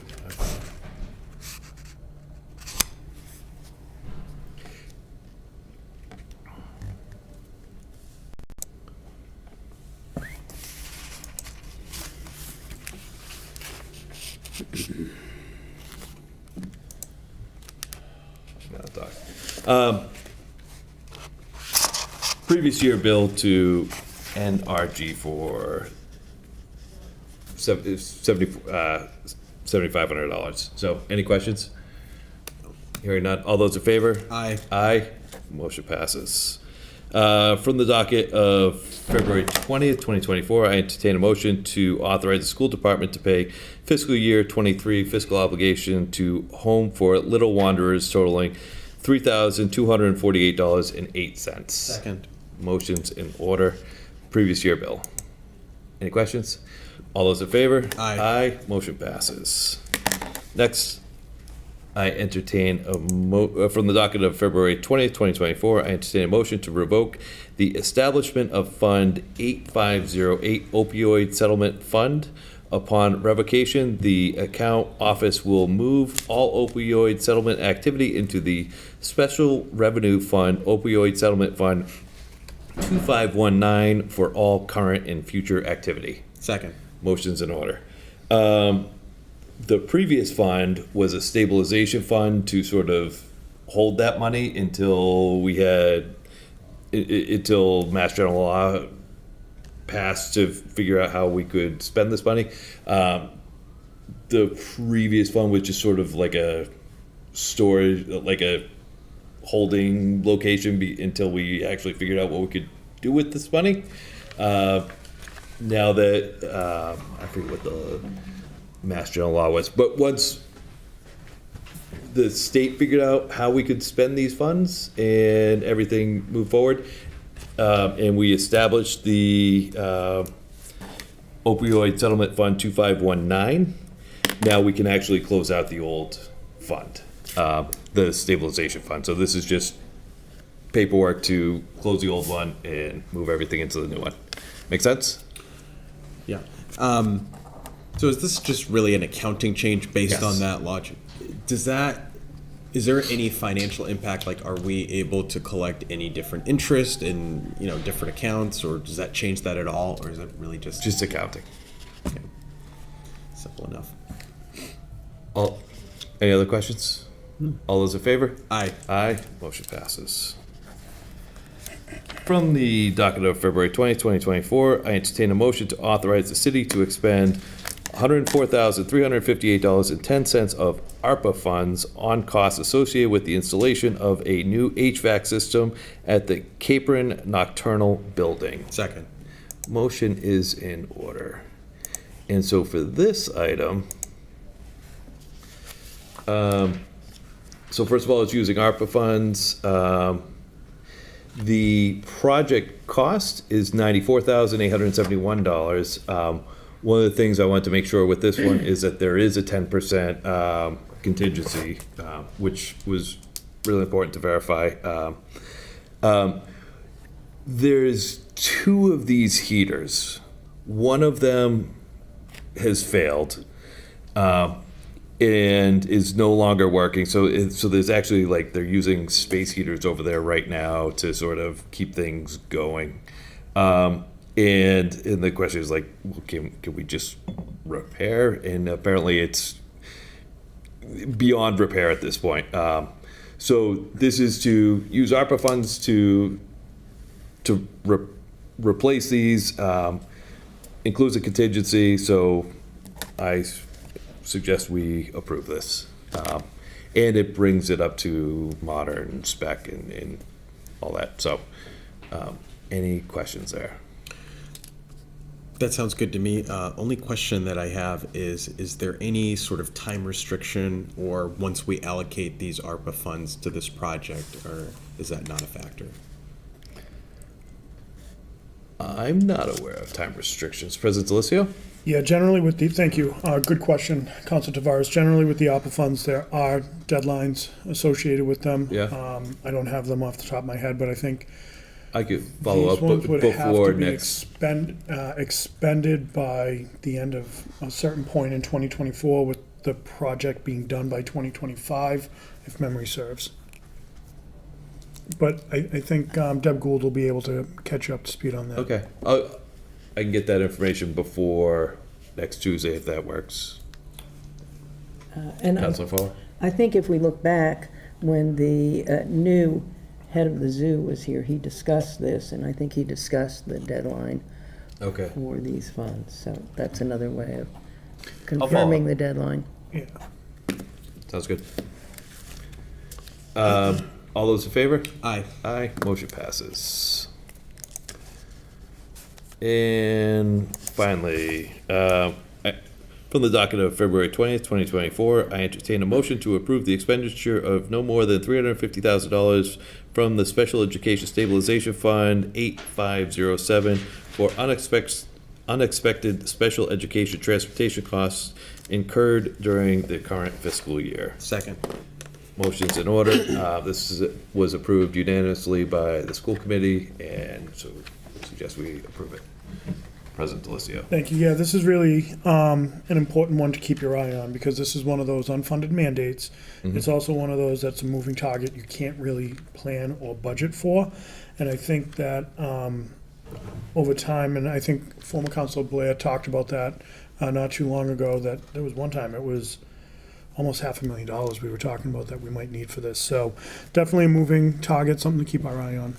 Previous year bill to NRG for $7,500. So, any questions? Hearing none. All those in favor? Aye. Aye. Motion passes. From the docket of February 20th, 2024, I entertain a motion to authorize the school department to pay fiscal year 23 fiscal obligation to Home for Little Wanderers totaling $3,248.08. Second. Motion's in order. Previous year bill. Any questions? All those in favor? Aye. Aye. Motion passes. Next, I entertain from the docket of February 20th, 2024, I entertain a motion to revoke the establishment of Fund 8508 Opioid Settlement Fund. Upon revocation, the account office will move all opioid settlement activity into the Special Revenue Fund Opioid Settlement Fund 2519 for all current and future activity. Second. Motion's in order. The previous fund was a stabilization fund to sort of hold that money until we had, until Mass General Law passed to figure out how we could spend this money. The previous fund was just sort of like a storage, like a holding location until we actually figured out what we could do with this money. Now that, I forget what the Mass General Law was, but once the state figured out how we could spend these funds and everything moved forward, and we established the Opioid Settlement Fund 2519, now we can actually close out the old fund, the stabilization fund. So this is just paperwork to close the old one and move everything into the new one. Make sense? Yeah. So is this just really an accounting change based Yes. on that logic? Is there any financial impact? Like, are we able to collect any different interest in, different accounts, or does that change that at all? Or is it really just Accounting. simple enough? Any other questions? All those in favor? Aye. Aye. Motion passes. From the docket of February 20th, 2024, I entertain a motion to authorize the city to expend $104,358.10 of ARPA funds on costs associated with the installation of a new HVAC system at the Capron Nocturnal Building. Second. Motion is in order. And so for this item, so first of all, it's using ARPA funds. The project cost is $94,871. One of the things I want to make sure with this one is that there is a 10% contingency, which was really important to verify. There's two of these heaters. One of them has failed and is no longer working. So there's actually, like, they're using space heaters over there right now to sort of keep things going. And the question is like, well, can we just repair? And apparently it's beyond repair at this point. So this is to use ARPA funds to replace these, includes a contingency, so I suggest we approve this. And it brings it up to modern spec and all that, so, any questions there? That sounds good to me. Only question that I have is there any sort of time restriction, or once we allocate these ARPA funds to this project, or is that not a factor? I'm not aware of time restrictions. President Delicio? Yeah, generally with the, thank you, good question, Council Tavares. Generally with the ARPA funds, there are deadlines associated with them. Yeah. I don't have them off the top of my head, but I think I could follow these up ones would have before to be next. expended by the end of a certain point in 2024, with the project being done by 2025, if memory serves. But I think Deb Gould will be able to catch you up to speed on that. Okay. I can get that information before next Tuesday if that works. And Councilor Fuller? I think if we look back, when the new head of the zoo was here, he discussed this, and I think he discussed the deadline Okay. for these funds. So that's another way of follow confirming up. the deadline. Yeah. Sounds good. All those in favor? Aye. Aye. Motion passes. And finally, from the docket of February 20th, 2024, I entertain a motion to approve the expenditure of no more than $350,000 from the Special Education Stabilization Fund 8507 for unexpected special education transportation costs incurred during the current fiscal year. Second. Motion's in order. Was approved unanimously by the school committee, and so suggest we approve it. President Delicio. Thank you. Yeah, this is really an important one to keep your eye on, because this is one of those unfunded mandates. It's also one of those that's a moving target you can't really plan or budget for. And I think that over time, and I think former Councilor Blair talked about that not too long ago, that there was one time it was almost $500,000 we were talking about that we might need for this. So definitely a moving target, something to keep our eye on.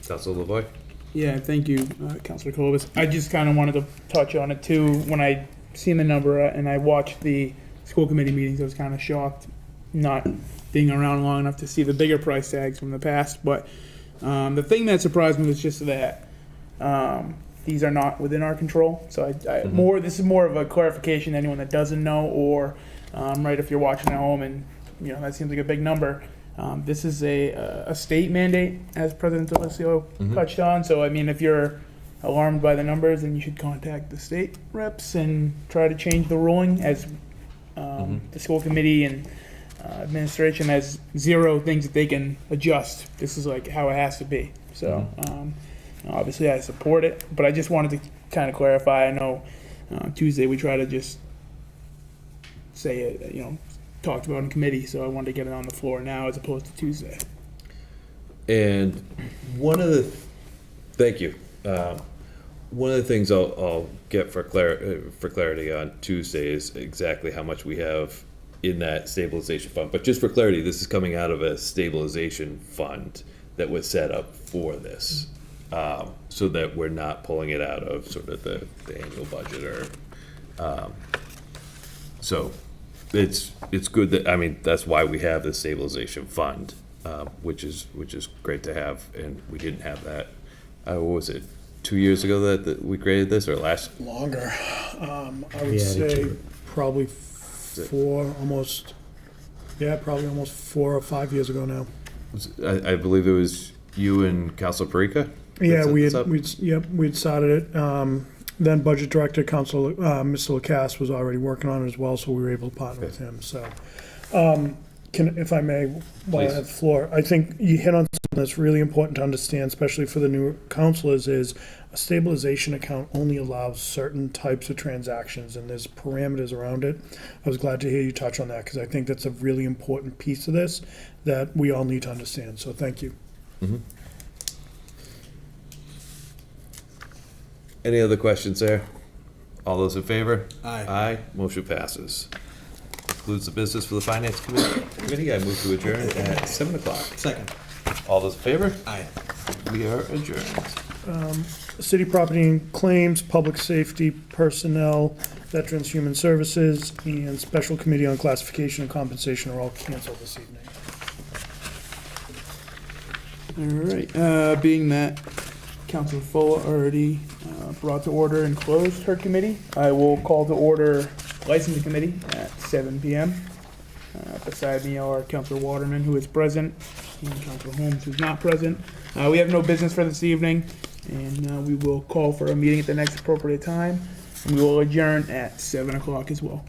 Councilor LaVoy. Yeah, thank you, Councilor Clovis. I just kind of wanted to touch on it too. When I seen the number and I watched the school committee meetings, I was kind of shocked, not being around long enough to see the bigger price tags from the past. But the thing that surprised me was just that these are not within our control. So this is more of a clarification to anyone that doesn't know, or right, if you're watching at home and that seems like a big number. This is a state mandate, as President Delicio touched on. So, I mean, if you're alarmed by the numbers, then you should contact the state reps and try to change the ruling, as the school committee and administration has zero things that they can adjust. This is like how it has to be. So, obviously I support it, but I just wanted to kind of clarify. I know Tuesday we try to just say it, talked about in committee, so I wanted to get it on the floor now as opposed to Tuesday. And thank you. One of the things I'll get for clarity on Tuesday is exactly how much we have in that stabilization fund. But just for clarity, this is coming out of a stabilization fund that was set up for this, so that we're not pulling it out of sort of the annual budget or. So it's good that, I mean, that's why we have this stabilization fund, which is great to have, and we didn't have that. What was it, 2 years ago that we created this, or last? Longer. I would Yeah, say probably almost 4 or 5 years ago now. I believe it was you and Councilor Parika? Yeah, we'd started it. Then Budget Director, Mr. Lacasse, was already working on it as well, so we were able to partner with him. So, if I may, while I have the floor, I think you hit on something that's really important to understand, especially for the new councilors, is a stabilization account only allows certain types of transactions, and there's parameters around it. I was glad to hear you touch on that, because I think that's a really important piece of this that we all need to understand. So thank you. Any other questions there? All those in favor? Aye. Aye, motion passes. Concludes the business for the Finance Committee. I move to adjourn at 7 o'clock. Second. All those in favor? Aye. We are adjourned. City property and claims, public safety, personnel, veterans, human services, and special committee on classification and compensation are all canceled this evening. All right, being that Councilor Fuller already brought to order and closed her committee, I will call to order licensing committee at 7 p.m. Beside me are Councilor Waterman, who is present, and Councilor Holmes, who's not present. We have no business for this evening, and we will call for a meeting at the next appropriate time, and we will adjourn at 7 o'clock as well.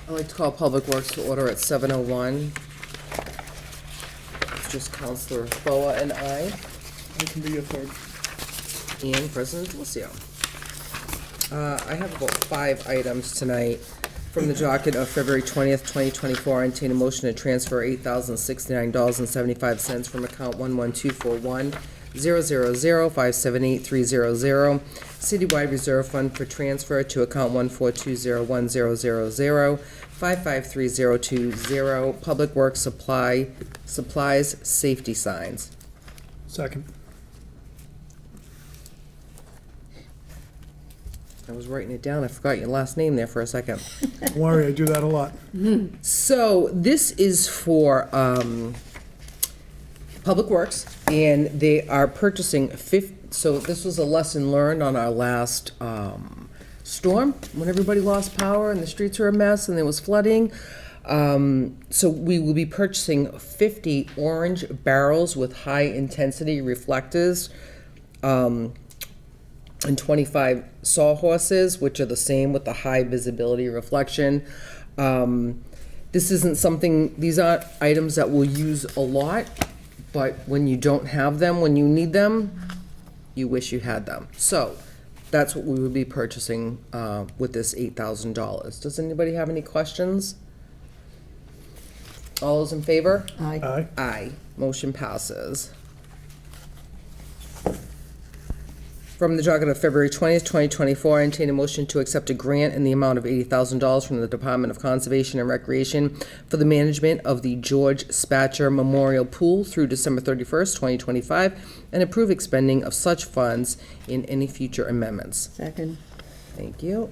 I'd like to call Public Works to order at 7:01. It's just Counselor Boa and I, I can be a third. and President Delicio. I have about 5 items tonight. From the docket of February 20th, 2024, I entertain a motion to transfer $8,069.75 from account 11241-000-578-300, citywide reserve fund for transfer to account 1420100-5530220, Public Works supplies, safety signs. Second. I was writing it down, I forgot your last name there for a second. Don't worry, I do that a lot. So this is for Public Works, and they are purchasing so this was a lesson learned on our last storm, when everybody lost power and the streets were a mess and there was flooding. So we will be purchasing 50 orange barrels with high-intensity reflectors, and 25 sawhorses, which are the same with the high visibility reflection. This isn't something, these aren't items that we'll use a lot, but when you don't have them, when you need them, you wish you had them. So that's what we would be purchasing with this $8,000. Does anybody have any questions? All those in favor? Aye. Aye. Aye. Motion passes. From the docket of February 20th, 2024, I entertain a motion to accept a grant in the amount of $80,000 from the Department of Conservation and Recreation for the management of the George Spatcher Memorial Pool through December 31st, 2025, and approve expending of such funds in any future amendments. Second. Thank you.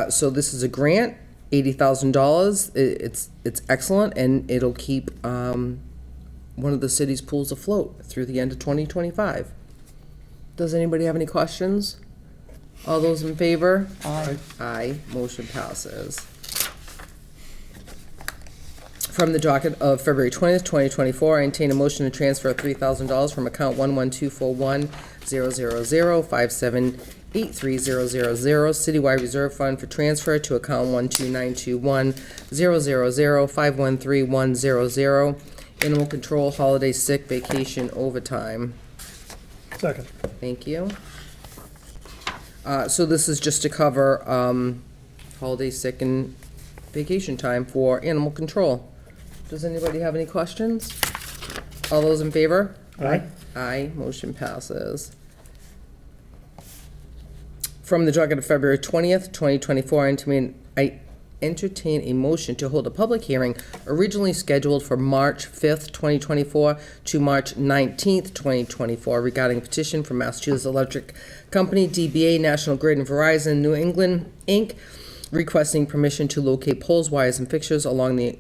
So this is a grant, $80,000. It's excellent, and it'll keep one of the city's pools afloat through the end of 2025. Does anybody have any questions? All those in favor? Aye. Aye. Motion passes. From the docket of February 20th, 2024, I entertain a motion to transfer $3,000 from account 11241-000-578-3000, citywide reserve fund for transfer to account 12921-000-513-100, animal control, holiday sick, vacation, overtime. Second. Thank you. So this is just to cover holiday sick and vacation time for animal control. Does anybody have any questions? All those in favor? Aye. Aye, motion passes. From the docket of February 20th, 2024, I entertain a motion to hold a public hearing originally scheduled for March 5th, 2024 to March 19th, 2024 regarding a petition from Massachusetts Electric Company, DBA, National Grid, and Verizon New England, Inc., requesting permission to locate poles, wires, and fixtures along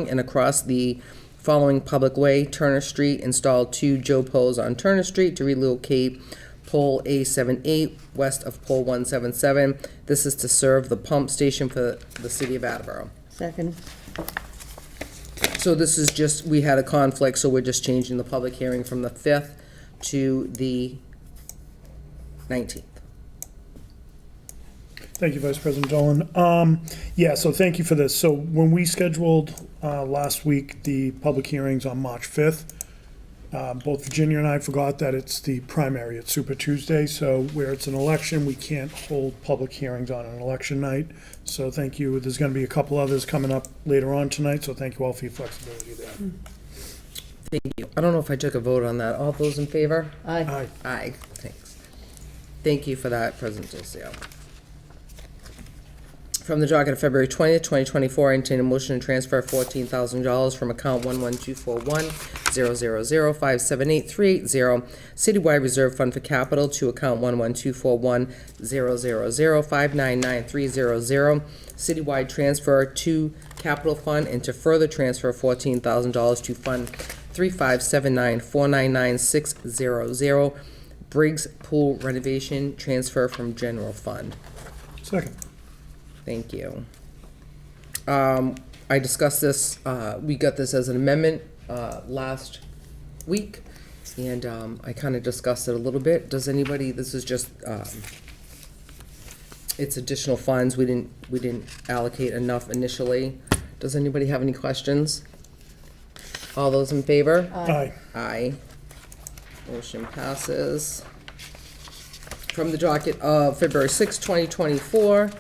and across the following public way: Turner Street, install 2 Joe poles on Turner Street to relocate pole A78 west of pole 177. This is to serve the pump station for the city of Attleboro. Second. So this is just, we had a conflict, so we're just changing the public hearing from the 5th to the 19th. Thank you, Vice President Dolan. Yeah, so thank you for this. So when we scheduled last week the public hearings on March 5th, both Virginia and I forgot that it's the primary, it's Super Tuesday, so where it's an election, we can't hold public hearings on an election night. So thank you. There's going to be a couple others coming up later on tonight, so thank you all for your flexibility there. Thank you. I don't know if I took a vote on that. All those in favor? Aye. Aye. Aye, thanks. Thank you for that presentation. From the docket of February 20th, 2024, I entertain a motion to transfer $14,000 from account 11241-000-578-380, Citywide Reserve Fund for Capital, to account 11241-000-599-300, Citywide Transfer to Capital Fund, and to further transfer $14,000 to Fund 3579499600, Briggs Pool Renovation, transfer from General Fund. Second. Thank you. I discussed this, we got this as an amendment last week, and I kind of discussed it a little bit. Does anybody, this is just, it's additional funds, we didn't allocate enough initially. Does anybody have any questions? All those in favor? Aye. Aye. Motion passes. From the docket of February 6, 2024,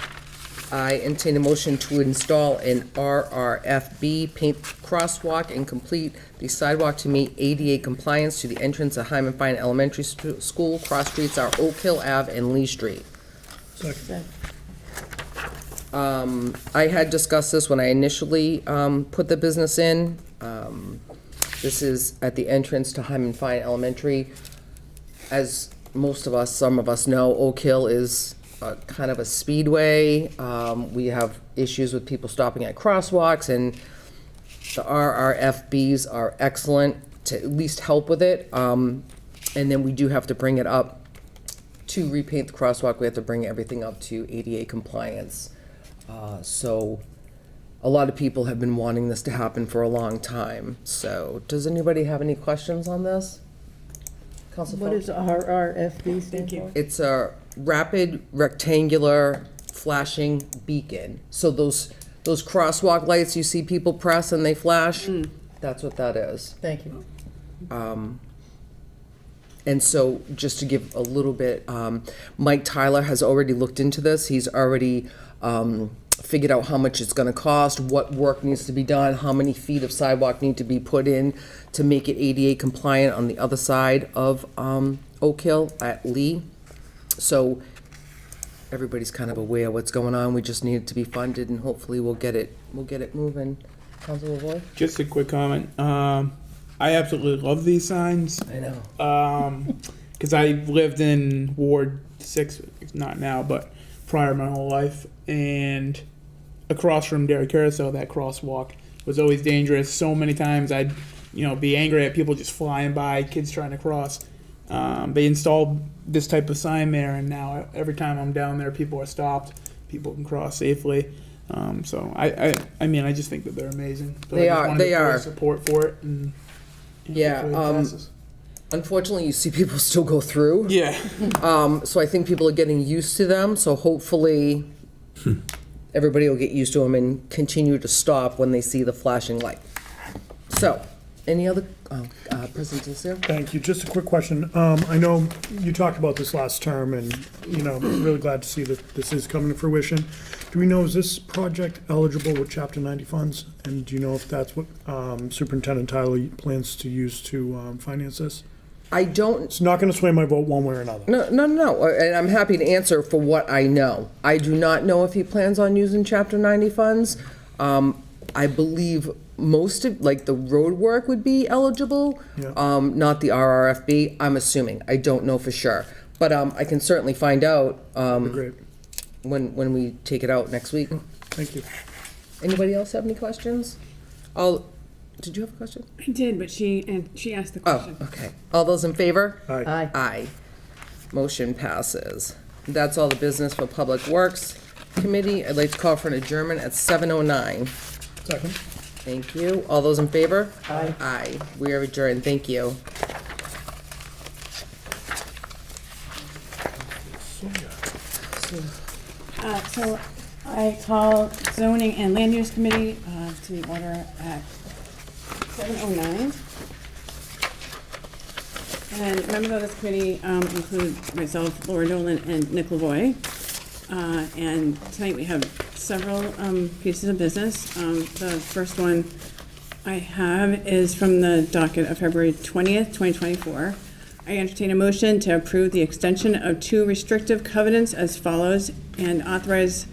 I entertain a motion to install an RRFB paint crosswalk and complete the sidewalk to meet ADA compliance to the entrance of Hyman Fine Elementary School. Cross streets are Oak Hill Ave and Lee Street. Second. I had discussed this when I initially put the business in. This is at the entrance to Hyman Fine Elementary. As most of us, some of us know, Oak Hill is kind of a speedway. We have issues with people stopping at crosswalks, and the RRFBs are excellent to at least help with it. And then we do have to bring it up to repaint the crosswalk. We have to bring everything up to ADA compliance. So a lot of people have been wanting this to happen for a long time. So does anybody have any questions on this? Council What Folk? does RRFB stand for? It's a rapid rectangular flashing beacon. So those crosswalk lights you see people press and they flash, that's what that is. Thank you. And so just to give a little bit, Mike Tyler has already looked into this. He's already figured out how much it's going to cost, what work needs to be done, how many feet of sidewalk need to be put in to make it ADA compliant on the other side of Oak Hill at Lee. So everybody's kind of aware of what's going on. We just need it to be funded, and hopefully we'll get it moving. Councilor Roy? Just a quick comment. I absolutely love these signs. I know. Because I lived in Ward 6, not now, but prior my whole life, and across from Dairy Carousel, that crosswalk was always dangerous. So many times I'd, be angry at people just flying by, kids trying to cross. They installed this type of sign there, and now every time I'm down there, people are stopped. People can cross safely. So I mean, I just think that they're amazing. So They I just are, wanted they to put are. support for it, and Yeah, hopefully it passes. Unfortunately, you see people still go through. Yeah. So I think people are getting used to them, so hopefully everybody will get used to them and continue to stop when they see the flashing light. So, any other, President Lucille? Thank you. Just a quick question. I know you talked about this last term, and, really glad to see that this is coming to fruition. Do we know, is this project eligible with Chapter 90 funds? And do you know if that's what Superintendent Tyler plans to use to finance this? I don't, It's not going to sway my vote one way or another. no, and I'm happy to answer for what I know. I do not know if he plans on using Chapter 90 funds. I believe most of, like, the road work would be eligible, Yeah. not the RRFB, I'm assuming. I don't know for sure. But I can certainly find out Great. when we take it out next week. Thank you. Anybody else have any questions? Did you have a question? I did, but she asked the Oh, question. okay. All those in favor? Aye. Aye. Aye. Motion passes. That's all the business for Public Works Committee. I'd like to call for an adjournment at 7:09. Second. Thank you. All those in favor? Aye. Aye. We are adjourned. Thank you. So I call zoning and land use committee to the order at 7:09. And members of this committee include myself, Laura Dolan, and Nick Lavoy. And tonight we have several pieces of business. The first one I have is from the docket of February 20th, 2024. I entertain a motion to approve the extension of 2 restrictive covenants as follows and authorize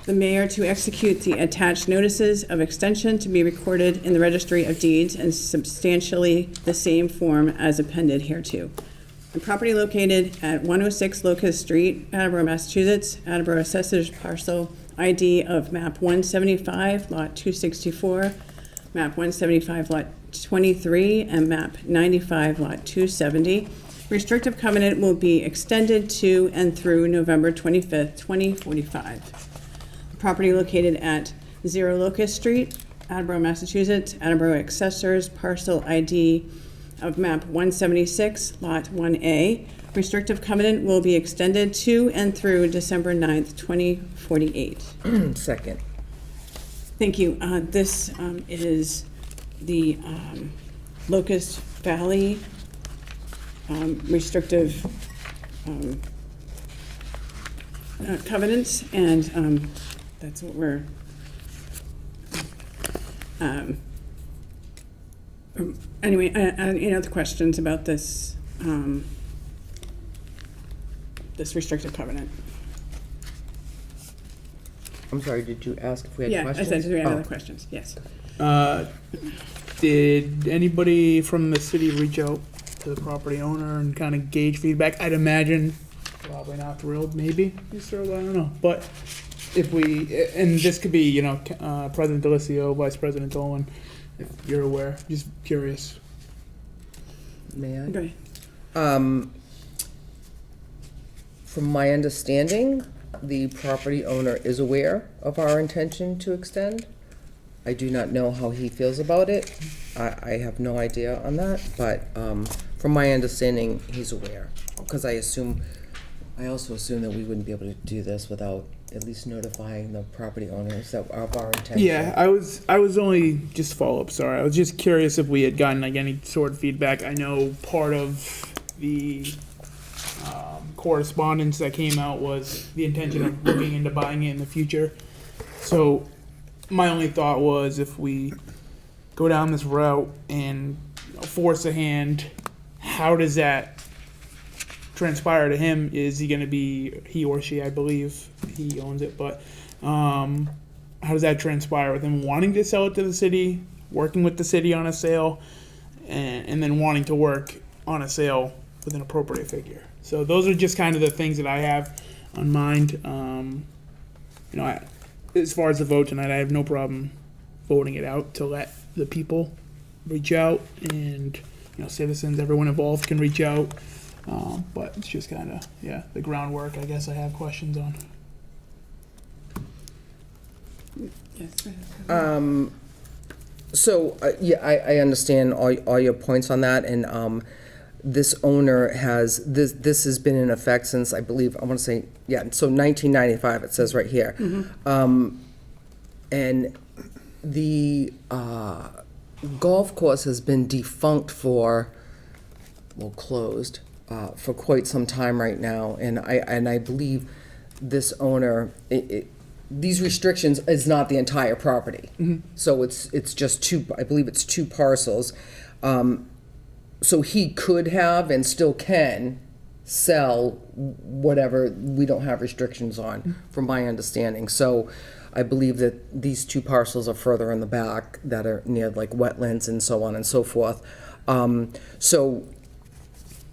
the mayor to execute the attached notices of extension to be recorded in the Registry of Deeds in substantially the same form as appended hereto. The property located at 106 Locust Street, Attleboro, Massachusetts, Attleboro Assessors Parcel ID of map 175, lot 264, map 175, lot 23, and map 95, lot 270. Restrictive covenant will be extended to and through November 25th, 2045. Property located at 0 Locust Street, Attleboro, Massachusetts, Attleboro Assessors Parcel ID of map 176, lot 1A. Restrictive covenant will be extended to and through December 9th, 2048. Second. Thank you. This is the Locust Valley restrictive covenants, and that's what we're anyway. Any other questions about this this restrictive covenant? I'm sorry, did you ask if we had Yeah, questions? I said, do we have Oh. other questions? Yes. Did anybody from the city reach out to the property owner and kind of gauge feedback? I'd imagine probably not thrilled, maybe he's thrilled, I don't know. But if we, and this could be, you know, President Delicio, Vice President Dolan, if you're aware, just curious. May I? Okay. From my understanding, the property owner is aware of our intention to extend. I do not know how he feels about it. I have no idea on that, but from my understanding, he's aware. Because I also assume that we wouldn't be able to do this without at least notifying the property owners of our intention. Yeah, I was only just follow up. Sorry, I was just curious if we had gotten like any sort of feedback. I know part of the correspondence that came out was the intention of looking into buying it in the future. So my only thought was if we go down this route and force a hand, how does that transpire to him? Is he going to be, he or she, I believe he owns it, but how does that transpire with him wanting to sell it to the city, working with the city on a sale, and then wanting to work on a sale with an appropriate figure? So those are just kind of the things that I have on mind. You know, as far as the vote tonight, I have no problem voting it out to let the people reach out, and you know, citizens, everyone involved can reach out. But it's just kind of, yeah, the groundwork, I guess I have questions on. Yes. So, yeah, I understand all your points on that, and this owner has, this has been in effect since, I believe, I want to say, yeah, so 1995, it says right here. And the golf course has been defunct closed for quite some time right now, and I believe this owner, these restrictions is not the entire property. So it's just two, I believe it's 2 parcels. So he could have and still can sell whatever we don't have restrictions on, from my understanding. So I believe that these 2 parcels are further in the back that are near like wetlands and so on and so forth. So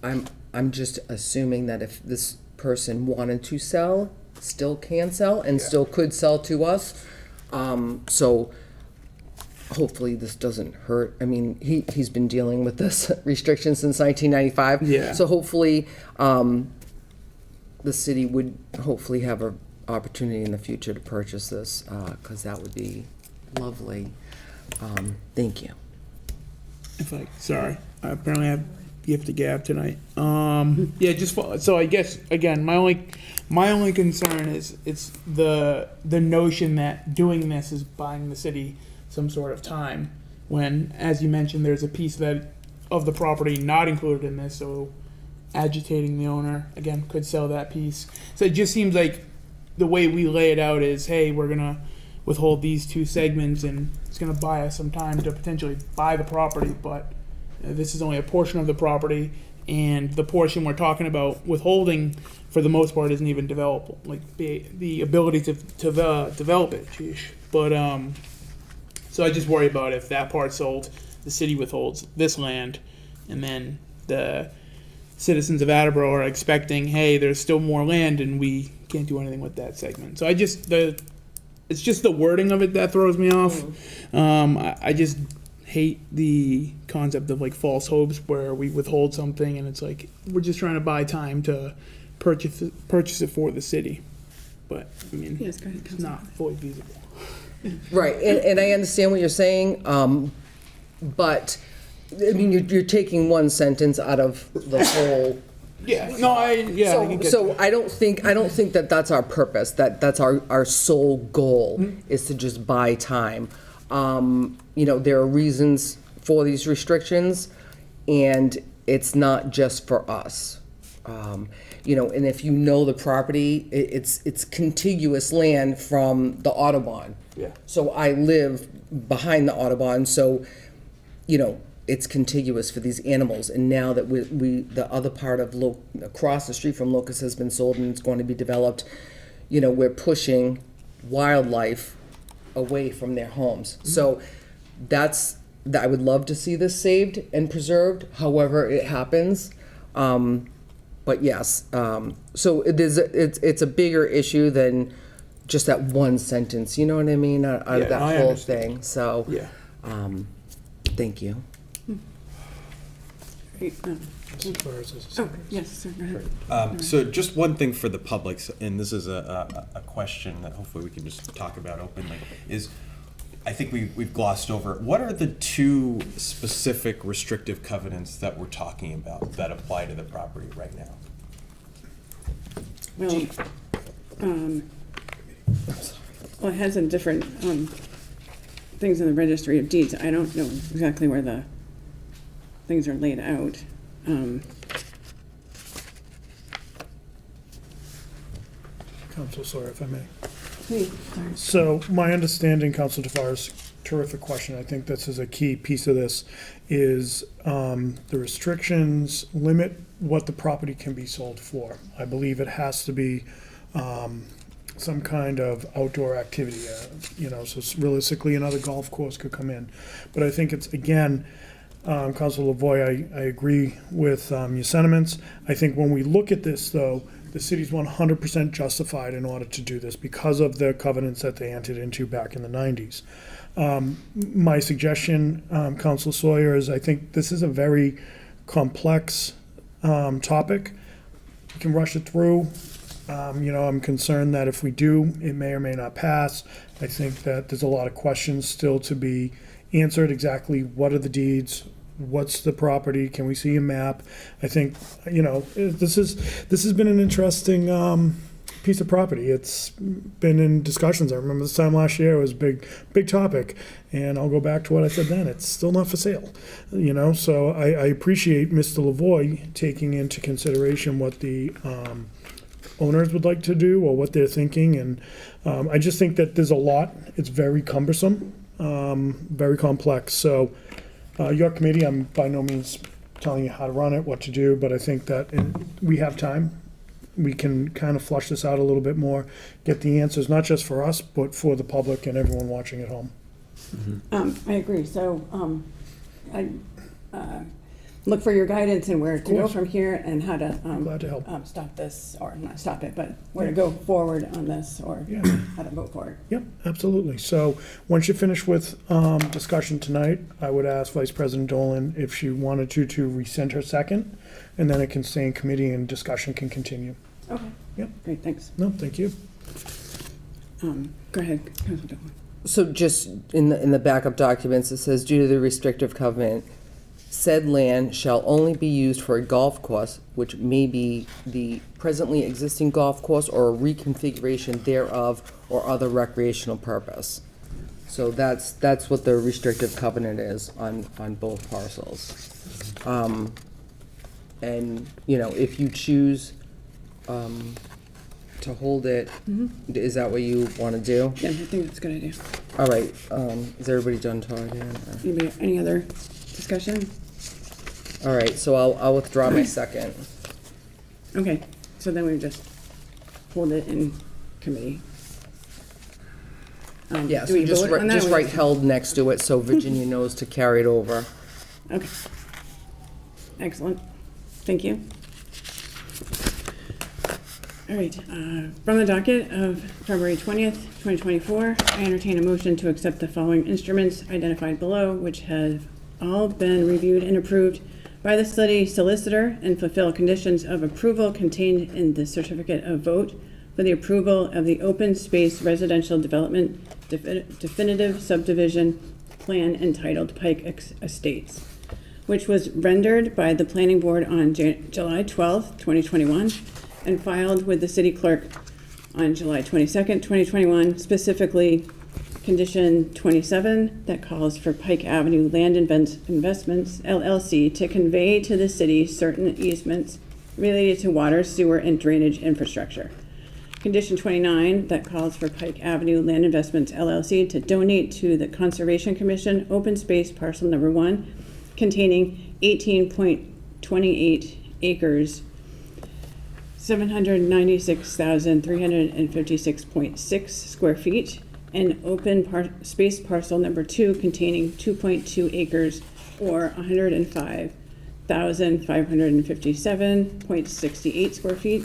I'm just assuming that if this person wanted to sell, still can sell and still could sell to us. So hopefully this doesn't hurt. I mean, he's been dealing with this restriction since 1995. Yeah. So hopefully the city would hopefully have an opportunity in the future to purchase this, because that would be lovely. Thank you. Sorry, I apparently have gift to gab tonight. Yeah, so I guess again, my only concern is it's the notion that doing this is buying the city some sort of time, when, as you mentioned, there's a piece of the property not included in this, so agitating the owner again could sell that piece. So it just seems like the way we lay it out is, hey, we're gonna withhold these two segments, and it's going to buy us some time to potentially buy the property, but this is only a portion of the property, and the portion we're talking about withholding, for the most part, isn't even developable. Like the ability to develop it, sheesh. But so I just worry about if that part's sold, the city withholds this land, and then the citizens of Attleboro are expecting, hey, there's still more land, and we can't do anything with that segment. So it's just the wording of it that throws me off. I just hate the concept of like false hopes where we withhold something and it's like we're just trying to buy time to purchase it for the city. But I mean, Yes, go ahead, it's not fully feasible. Right, and I understand what you're saying, but, I mean, you're taking one sentence out of the whole. Yeah, no, I can get So that. I don't think that that's our purpose, that's our sole goal, is to just buy time. You know, there are reasons for these restrictions, and it's not just for us. You know, and if you know the property, it's contiguous land from the Audubon. Yeah. So I live behind the Audubon, so, you know, it's contiguous for these animals. And now that we the other part of across the street from Locust has been sold and it's going to be developed, you know, we're pushing wildlife away from their homes. So I would love to see this saved and preserved, however it happens. But yes, so it's a bigger issue than just that one sentence, you know what I mean, out of Yeah, that I whole understand. thing. So, Yeah. thank you. Great, As far as this- oh, yes, sir, go ahead. So just one thing for the public, and this is a question that hopefully we can just talk about openly, is I think we've glossed over. What are the two specific restrictive covenants that we're talking about that apply to the property right now? Well, well, it has a different, things in the registry of deeds. I don't know exactly where the things are laid out. Council, sorry if I may. Please, sorry. So my understanding, Council DeFar's terrific question, I think this is a key piece of this, is the restrictions limit what the property can be sold for. I believe it has to be some kind of outdoor activity, you know, so realistically another golf course could come in. But I think it's, again, Council LaVoy, I agree with your sentiments. I think when we look at this, though, the city's 100% justified in order to do this because of the covenants that they entered into back in the 90s. My suggestion, Council Sawyer, is I think this is a very complex topic. We can rush it through. You know, I'm concerned that if we do, it may or may not pass. I think that there's a lot of questions still to be answered. Exactly what are the deeds? What's the property? Can we see a map? I think, you know, this has been an interesting piece of property. It's been in discussions. I remember this time last year, it was a big topic. And I'll go back to what I said then. It's still not for sale, you know? So I appreciate Mr. LaVoy taking into consideration what the owners would like to do or what they're thinking. And I just think that there's a lot. It's very cumbersome, very complex. So your committee, I'm by no means telling you how to run it, what to do, but I think that we have time. We can kind of flush this out a little bit more, get the answers, not just for us, but for the public and everyone watching at home. I agree, so, I, look for your guidance and where to go course. from here and how to, Glad to help. stop this, or not stop it, but where to go forward on this, or Yeah. how to vote for it. Yep, absolutely. So once you finish with discussion tonight, I would ask Vice President Dolan if she wanted to rescind her second, and then it can stay in committee and discussion can continue. Okay. Yep. Great, thanks. No, thank you. Go ahead, Councilor Dolan. So just in the backup documents, it says, due to the restrictive covenant, said land shall only be used for a golf course, which may be the presently existing golf course or a reconfiguration thereof or other recreational purpose. So that's what the restrictive covenant is on both parcels. And, you know, if you choose to to hold it. Is that what you want to do? Yeah, I think that's a good idea. All right, is everybody done talking? Anybody, any other discussion? All right, so I'll withdraw my second. Okay, so then we just hold it in committee. Yeah, do so we just vote on that, just or we- write held next to it so Virginia knows to carry it over. Okay. Excellent. Thank you. All right, from the docket of February 20th, 2024, I entertain a motion to accept the following instruments identified below, which have all been reviewed and approved by the city solicitor and fulfill conditions of approval contained in the certificate of vote for the approval of the open space residential development definitive subdivision plan entitled Pike Estates, which was rendered by the planning board on July 12th, 2021, and filed with the city clerk on July 22nd, 2021, specifically condition 27 that calls for Pike Avenue Land Investments LLC to convey to the city certain easements related to water, sewer, and drainage infrastructure. Condition 29 that calls for Pike Avenue Land Investments LLC to donate to the Conservation Commission open space parcel number 1 containing 18.28 acres, 796,356.6 square feet, and open space parcel number 2 containing 2.2 acres or 105,557.68 square feet.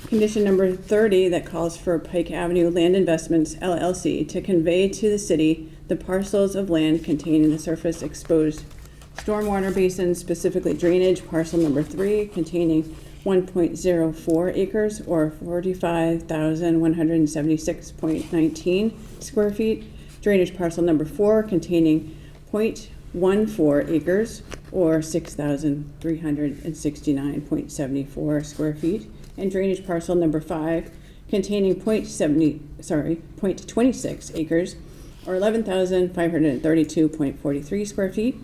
Condition number 30 that calls for Pike Avenue Land Investments LLC to convey to the city the parcels of land contained in the surface exposed stormwater basin, specifically drainage parcel number 3 containing 1.04 acres or 45,176.19 square feet, drainage parcel number 4 containing 0.14 acres or 6,369.74 square feet, and drainage parcel number 5 containing 0.26 acres or 11,532.43 square feet.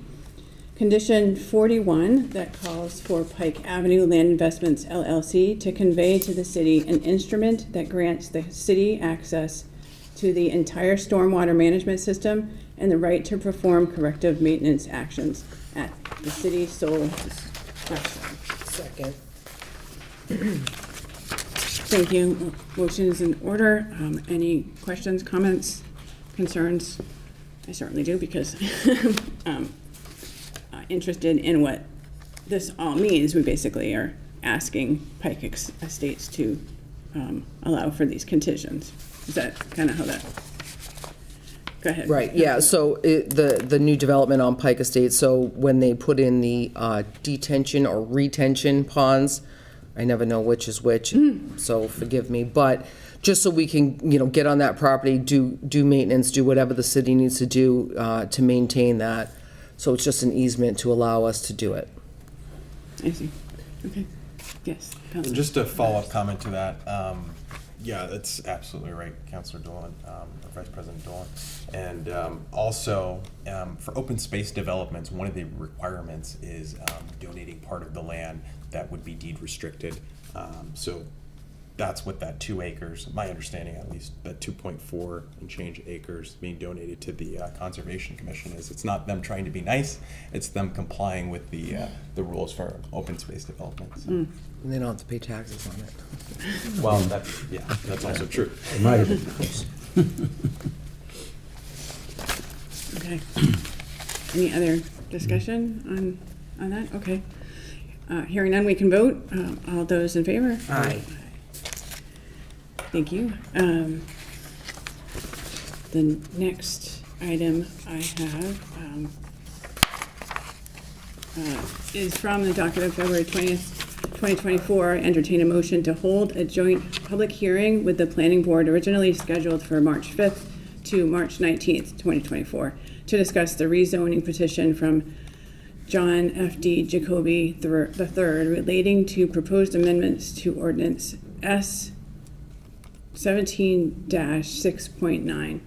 Condition 41 that calls for Pike Avenue Land Investments LLC to convey to the city an instrument that grants the city access to the entire stormwater management system and the right to perform corrective maintenance actions at the city's sole discretion. Second. Thank you. Motion is in order. Any questions, comments, concerns? I certainly do, because interested in what this all means. We basically are asking Pike Estates to allow for these conditions. Is that kind of how that? Go ahead. Right, yeah, so the new development on Pike Estates, so when they put in the detention or retention ponds, I never know which is which, so forgive me, but just so we can, get on that property, do maintenance, do whatever the city needs to do to maintain that. So it's just an easement to allow us to do it. I see. Okay. Yes. And Counselor. just a follow-up comment to that, yeah, that's absolutely right, Councilor Dolan, or Vice President Dolan. And also, for open space developments, one of the requirements is donating part of the land that would be deed restricted. So that's what that 2 acres, my understanding at least, that 2.4 and change acres being donated to the Conservation Commission is. It's not them trying to be nice, it's them complying with the rules for open space development. So. And they don't have to pay taxes on it. Well, that's also true. It might have been close. Okay. Any other discussion on that? Okay. Hearing none, we can vote. All those in favor? Aye. Thank you. The next item I have is from the docket of February 20th, 2024. Entertain a motion to hold a joint public hearing with the planning board originally scheduled for March 5th to March 19th, 2024, to discuss the rezoning petition from John F.D. Jacoby III relating to proposed amendments to ordinance S 17-6.9,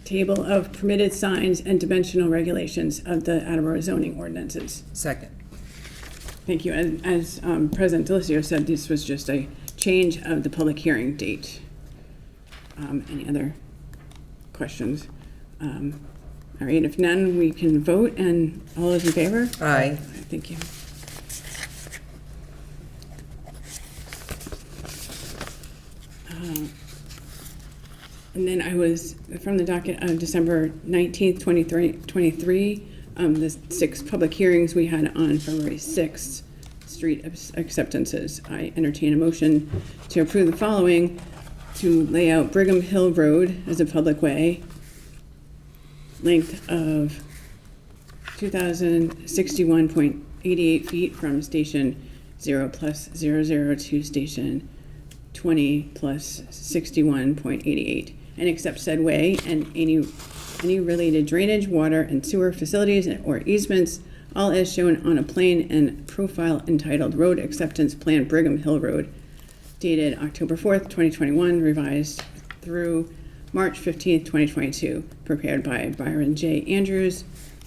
table of permitted signs and dimensional regulations of the Attleboro zoning ordinances. Second. Thank you. As President Delicio said, this was just a change of the public hearing date. Any other questions? All right, if none, we can vote, and all those in favor? Aye. Thank you. And then I was, from the docket of December 19th, 2023, the 6 public hearings we had on February 6th, street acceptances. I entertain a motion to approve the following: to lay out Brigham Hill Road as a public way, length of 2,061.88 feet from station 0 plus 00 to station 20 plus 61.88, and accept said way and any related drainage, water, and sewer facilities or easements, all as shown on a plan and profile entitled Road Acceptance Plan Brigham Hill Road, dated October 4th, 2021, revised through March 15th, 2022, prepared by Byron J. Andrews,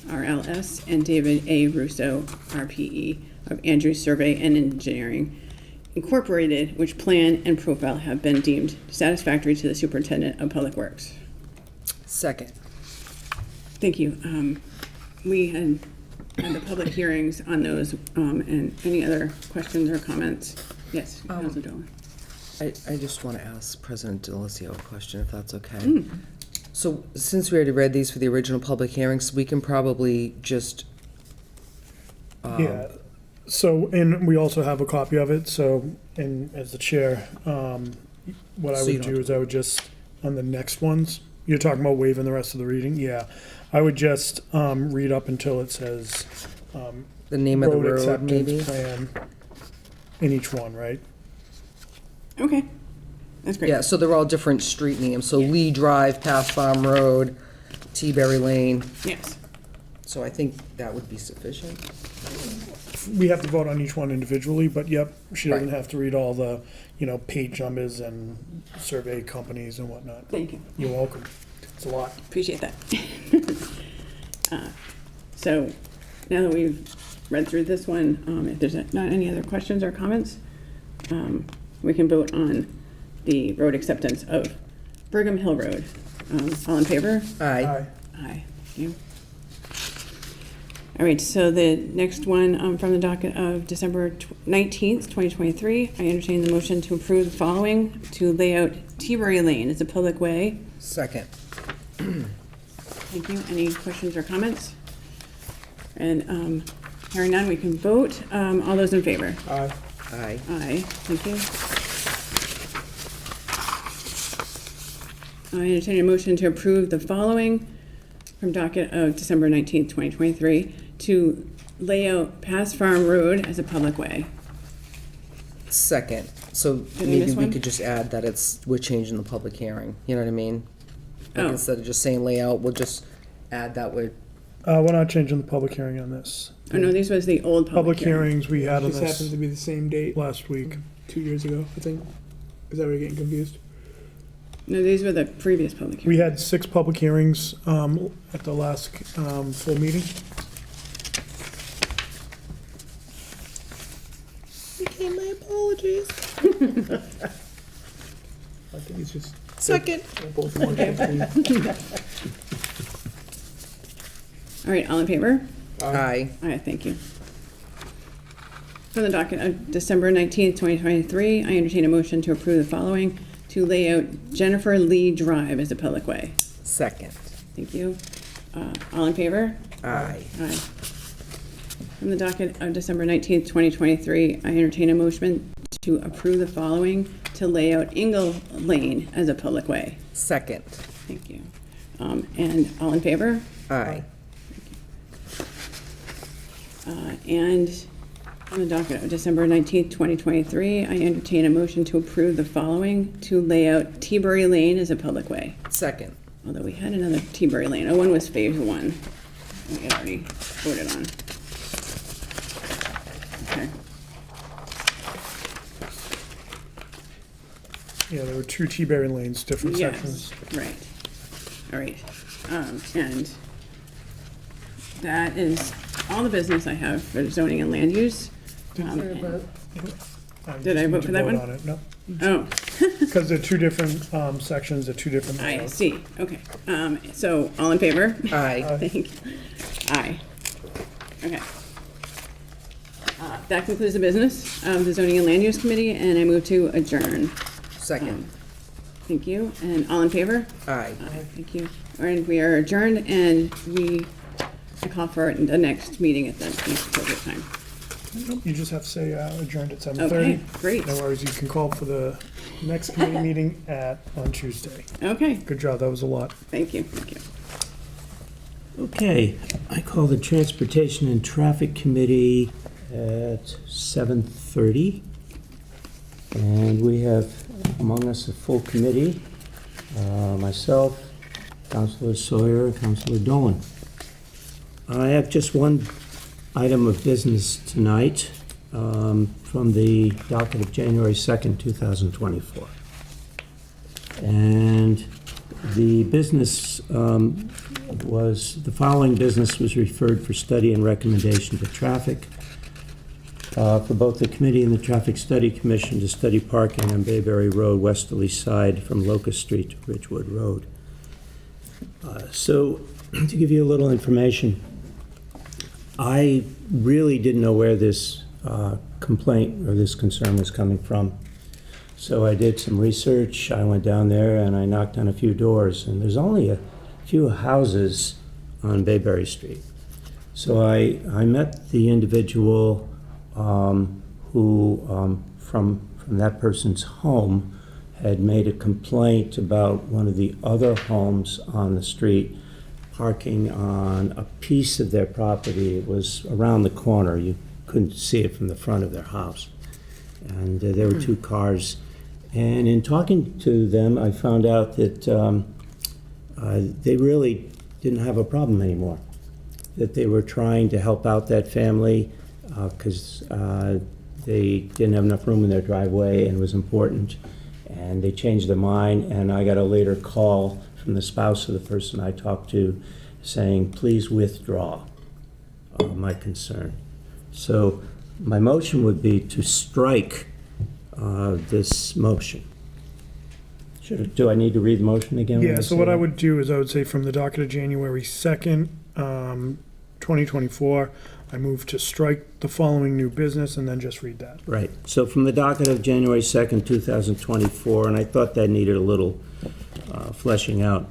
RLS, and David A. Russo, RPE, of Andrews Survey and Engineering, Incorporated, which plan and profile have been deemed satisfactory to the Superintendent of Public Works. Second. Thank you. We had the public hearings on those, and any other questions or comments? Yes, Councilor Dolan. I just want to ask President Delizio a question, if that's okay. So since we already read these for the original public hearings, we can probably just, Yeah, so, and we also have a copy of it, so, and as the chair, what I So you would don't do is I would just, on the next ones, you're talking about waiving the rest of the reading? Yeah. I would just, read up until it says, the name of the road road, acceptance maybe? plan in each one, right? Okay, that's great. Yeah, so they're all different street names. So Lee Drive, Path Farm Road, T-Berry Lane. Yes. So I think that would be sufficient. We have to vote on each one individually, but yep, she doesn't Right. have to read all the, page numbers and survey companies and whatnot. Thank you. You're welcome. It's a lot. Appreciate that. So now that we've read through this one, if there's not any other questions or comments, we can vote on the road acceptance of Brigham Hill Road. All in favor? Aye. Aye. Thank you. All right, so the next one from the docket of December 19th, 2023, I entertain the motion to approve the following: to lay out T-Berry Lane as a public way. Second. Thank you. Any questions or comments? And hearing none, we can vote. All those in favor? Aye. Aye. Aye. Thank you. I entertain a motion to approve the following from docket of December 19th, 2023, to lay out Pass Farm Road as a public way. Second. So I maybe miss we one? could just add that we're changing the public hearing. You know what I mean? Like Oh. instead of just saying layout, we'll just add that we're, We're not changing the public hearing on this. Oh, no, this was the old Public hearings we had on This happens this to be the same date last week. 2 years ago, I think. Is that where you're getting confused? No, these were the previous public We hearings. had 6 public hearings at the last full meeting. okay, my apologies. I think it's just Second. both one company. All right, all in favor? Aye. All right, thank you. From the docket of December 19th, 2023, I entertain a motion to approve the following: to lay out Jennifer Lee Drive as a public way. Second. Thank you. All in favor? Aye. Aye. From the docket of December 19th, 2023, I entertain a motion to approve the following: to lay out Ingle Lane as a public way. Second. Thank you. And all in favor? Aye. And on the docket of December 19th, 2023, I entertain a motion to approve the following: to lay out T-Berry Lane as a public way. Second. Although we had another T-Berry Lane. Oh, one was phase 1. We had already voted on. Okay. Yeah, there were 2 T-Berry lanes, different sections. Yes, right. All right. And that is all the business I have for zoning and land use. Did and- I Did I just vote need for to that one? on it. No. Oh, Because they're two different sections, they're two different I layouts. see, okay. So, all in favor? Aye. Thank you. Aye. Okay. That concludes the business of the Zoning and Land Use Committee, and I move to adjourn. Second. Thank you, and all in favor? Aye. Thank you. And we are adjourned, and I call for the next meeting at the next appropriate time. You just have to say adjourned at 7:30. Okay, great. No worries, you can call for the next committee meeting on Tuesday. Okay, Good job, that was a lot. thank you, thank you. Okay, I call the Transportation and Traffic Committee at 7:30. And we have among us a full committee, myself, Councilor Sawyer, and Councilor Dolan. I have just one item of business tonight from the docket of January 2nd, 2024. And the business the following business was referred for study and recommendation to traffic for both the committee and the Traffic Study Commission to study parking on Bayberry Road, westerly side from Locust Street to Ridgewood Road. So to give you a little information, I really didn't know where this complaint or this concern was coming from. So I did some research. I went down there and I knocked on a few doors, and there's only a few houses on Bayberry Street. So I met the individual who, from that person's home, had made a complaint about one of the other homes on the street parking on a piece of their property. It was around the corner. You couldn't see it from the front of their house. And there were two cars. And in talking to them, I found out that they really didn't have a problem anymore, that they were trying to help out that family because they didn't have enough room in their driveway and it was important. And they changed their mind, and I got a later call from the spouse of the person I talked to saying, please withdraw my concern. So my motion would be to strike this motion. Do I need to read the motion again? when Yeah, so say what I that? would do is I would say from the docket of January 2nd, 2024, I move to strike the following new business and then just read that. Right. So from the docket of January 2nd, 2024, and I thought that needed a little fleshing out,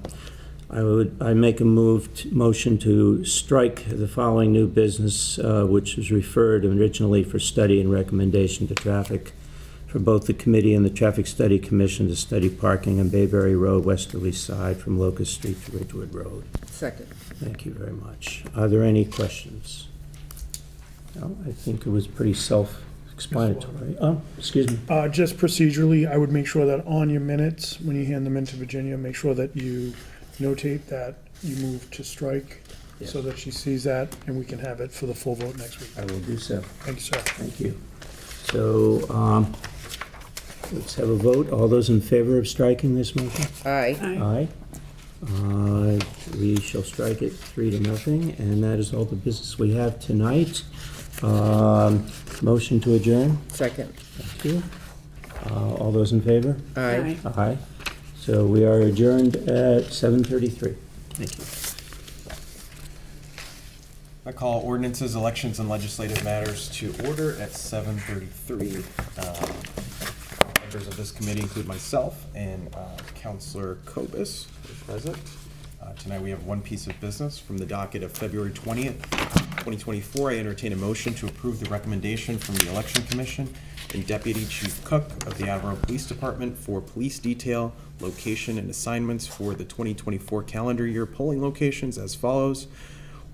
I make a motion to strike the following new business, which was referred originally for study and recommendation to traffic for both the committee and the Traffic Study Commission to study parking on Bayberry Road, westerly side from Locust Street to Ridgewood Road. Second. Thank you very much. Are there any questions? No, I think it was pretty self-explanatory. Oh, excuse me. Just procedurally, I would make sure that on your minutes, when you hand them into Virginia, make sure that you notate that you move to strike so that she sees that and we can have it for the full vote next week. I will do so. Thank you, sir. Thank you. So, let's have a vote. All those in favor of striking this motion? Aye. Aye. Aye. We shall strike it 3-0, and that is all the business we have tonight. Motion to adjourn? Second. Thank you. All those in favor? Aye. Aye. So we are adjourned at 7:33. Thank you. I call ordinances, elections, and legislative matters to order at 7:33. Members of this committee include myself and Councilor Kobus, who is present. Tonight we have one piece of business from the docket of February 20th, 2024. I entertain a motion to approve the recommendation from the Election Commission and Deputy Chief Cook of the Attleboro Police Department for police detail, location, and assignments for the 2024 calendar year polling locations as follows.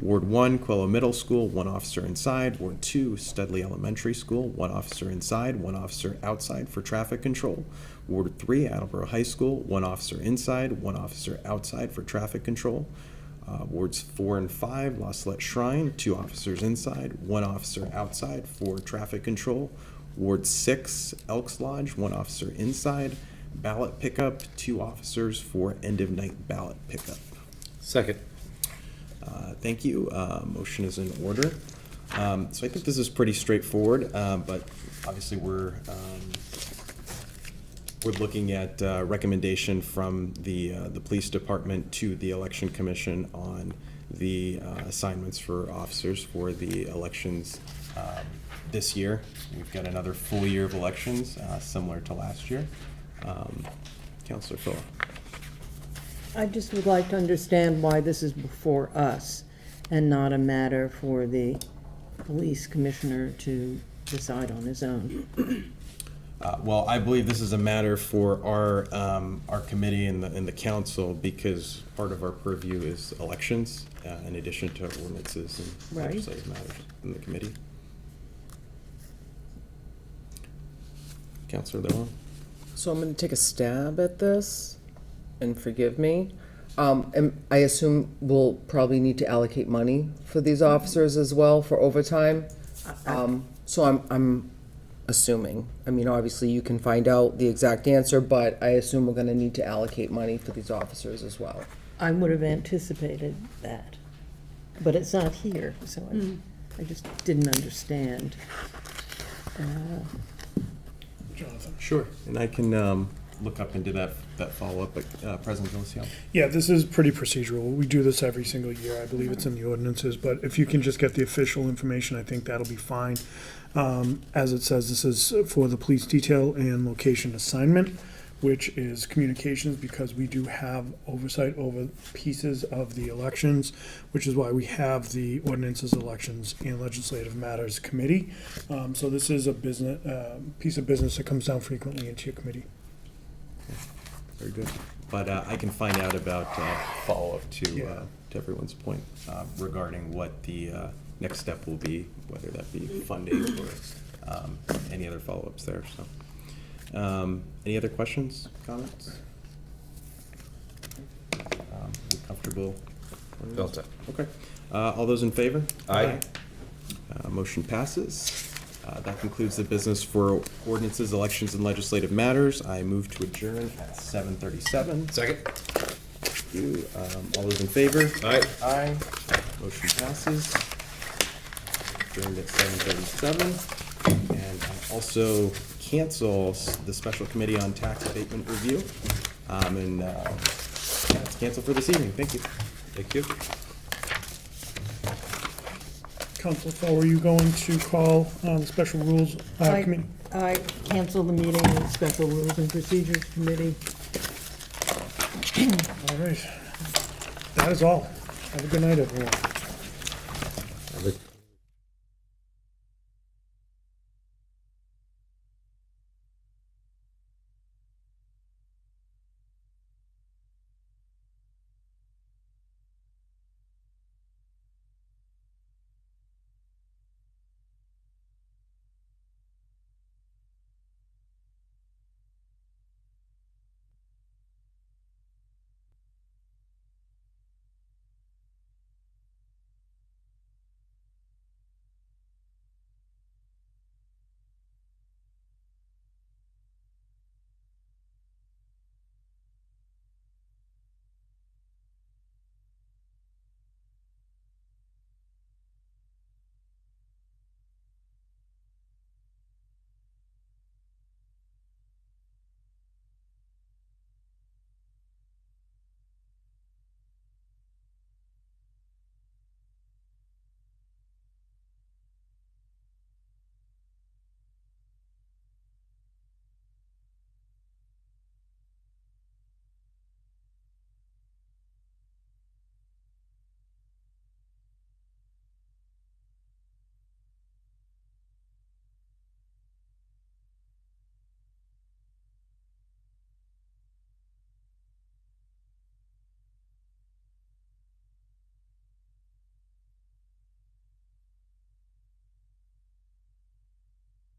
Ward 1, Quello Middle School, 1 officer inside. Ward 2, Studley Elementary School, 1 officer inside, 1 officer outside for traffic control. Ward 3, Attleboro High School, 1 officer inside, 1 officer outside for traffic control. Wards 4 and 5, La Salette Shrine, 2 officers inside, 1 officer outside for traffic control. Ward 6, Elks Lodge, 1 officer inside. Ballot pickup, 2 officers for end-of-night ballot pickup. Second. Thank you. Motion is in order. So I think this is pretty straightforward, but obviously we're we're looking at recommendation from the police department to the election commission on the assignments for officers for the elections this year. We've got another full year of elections, similar to last year. Councilor Phil. I just would like to understand why this is before us and not a matter for the police commissioner to decide on his own. Well, I believe this is a matter for our committee and the council, because part of our purview is elections, in addition to ordinances and Right. legislative matters in the committee. Councilor Lewin? So I'm gonna take a stab at this, and forgive me. And I assume we'll probably need to allocate money for these officers as well for overtime. So I'm assuming, I mean, obviously you can find out the exact answer, but I assume we're gonna need to allocate money for these officers as well. I would have anticipated that, but it's not here, so I just didn't understand. Jonathan? Sure. And I can look up into that follow-up, but President Delacio? Yeah, this is pretty procedural. We do this every single year. I believe it's in the ordinances, but if you can just get the official information, I think that'll be fine. As it says, this is for the police detail and location assignment, which is communications, because we do have oversight over pieces of the elections, which is why we have the ordinances, elections, and legislative matters committee. So this is a business, piece of business that comes down frequently into your committee. Very good. But I can find out about follow-up to Yeah. everyone's point regarding what the next step will be, whether that be funding or any other follow-ups there, so. Any other questions, comments? You comfortable? All set. Okay. All those in favor? Aye. Motion passes. That concludes the business for ordinances, elections, and legislative matters. I move to adjourn at 7:37. Second? Thank you. All those in favor? Aye. Aye. Motion passes. Adjourned at 7:37. And I also cancel the special committee on tax abatement review. And it's canceled for this evening. Thank you. Thank you. Council Fall, were you going to call the special rules committee? I cancel the meeting of the Special Rules and Procedures Committee. All right. That is all. Have a good night, everyone. Have a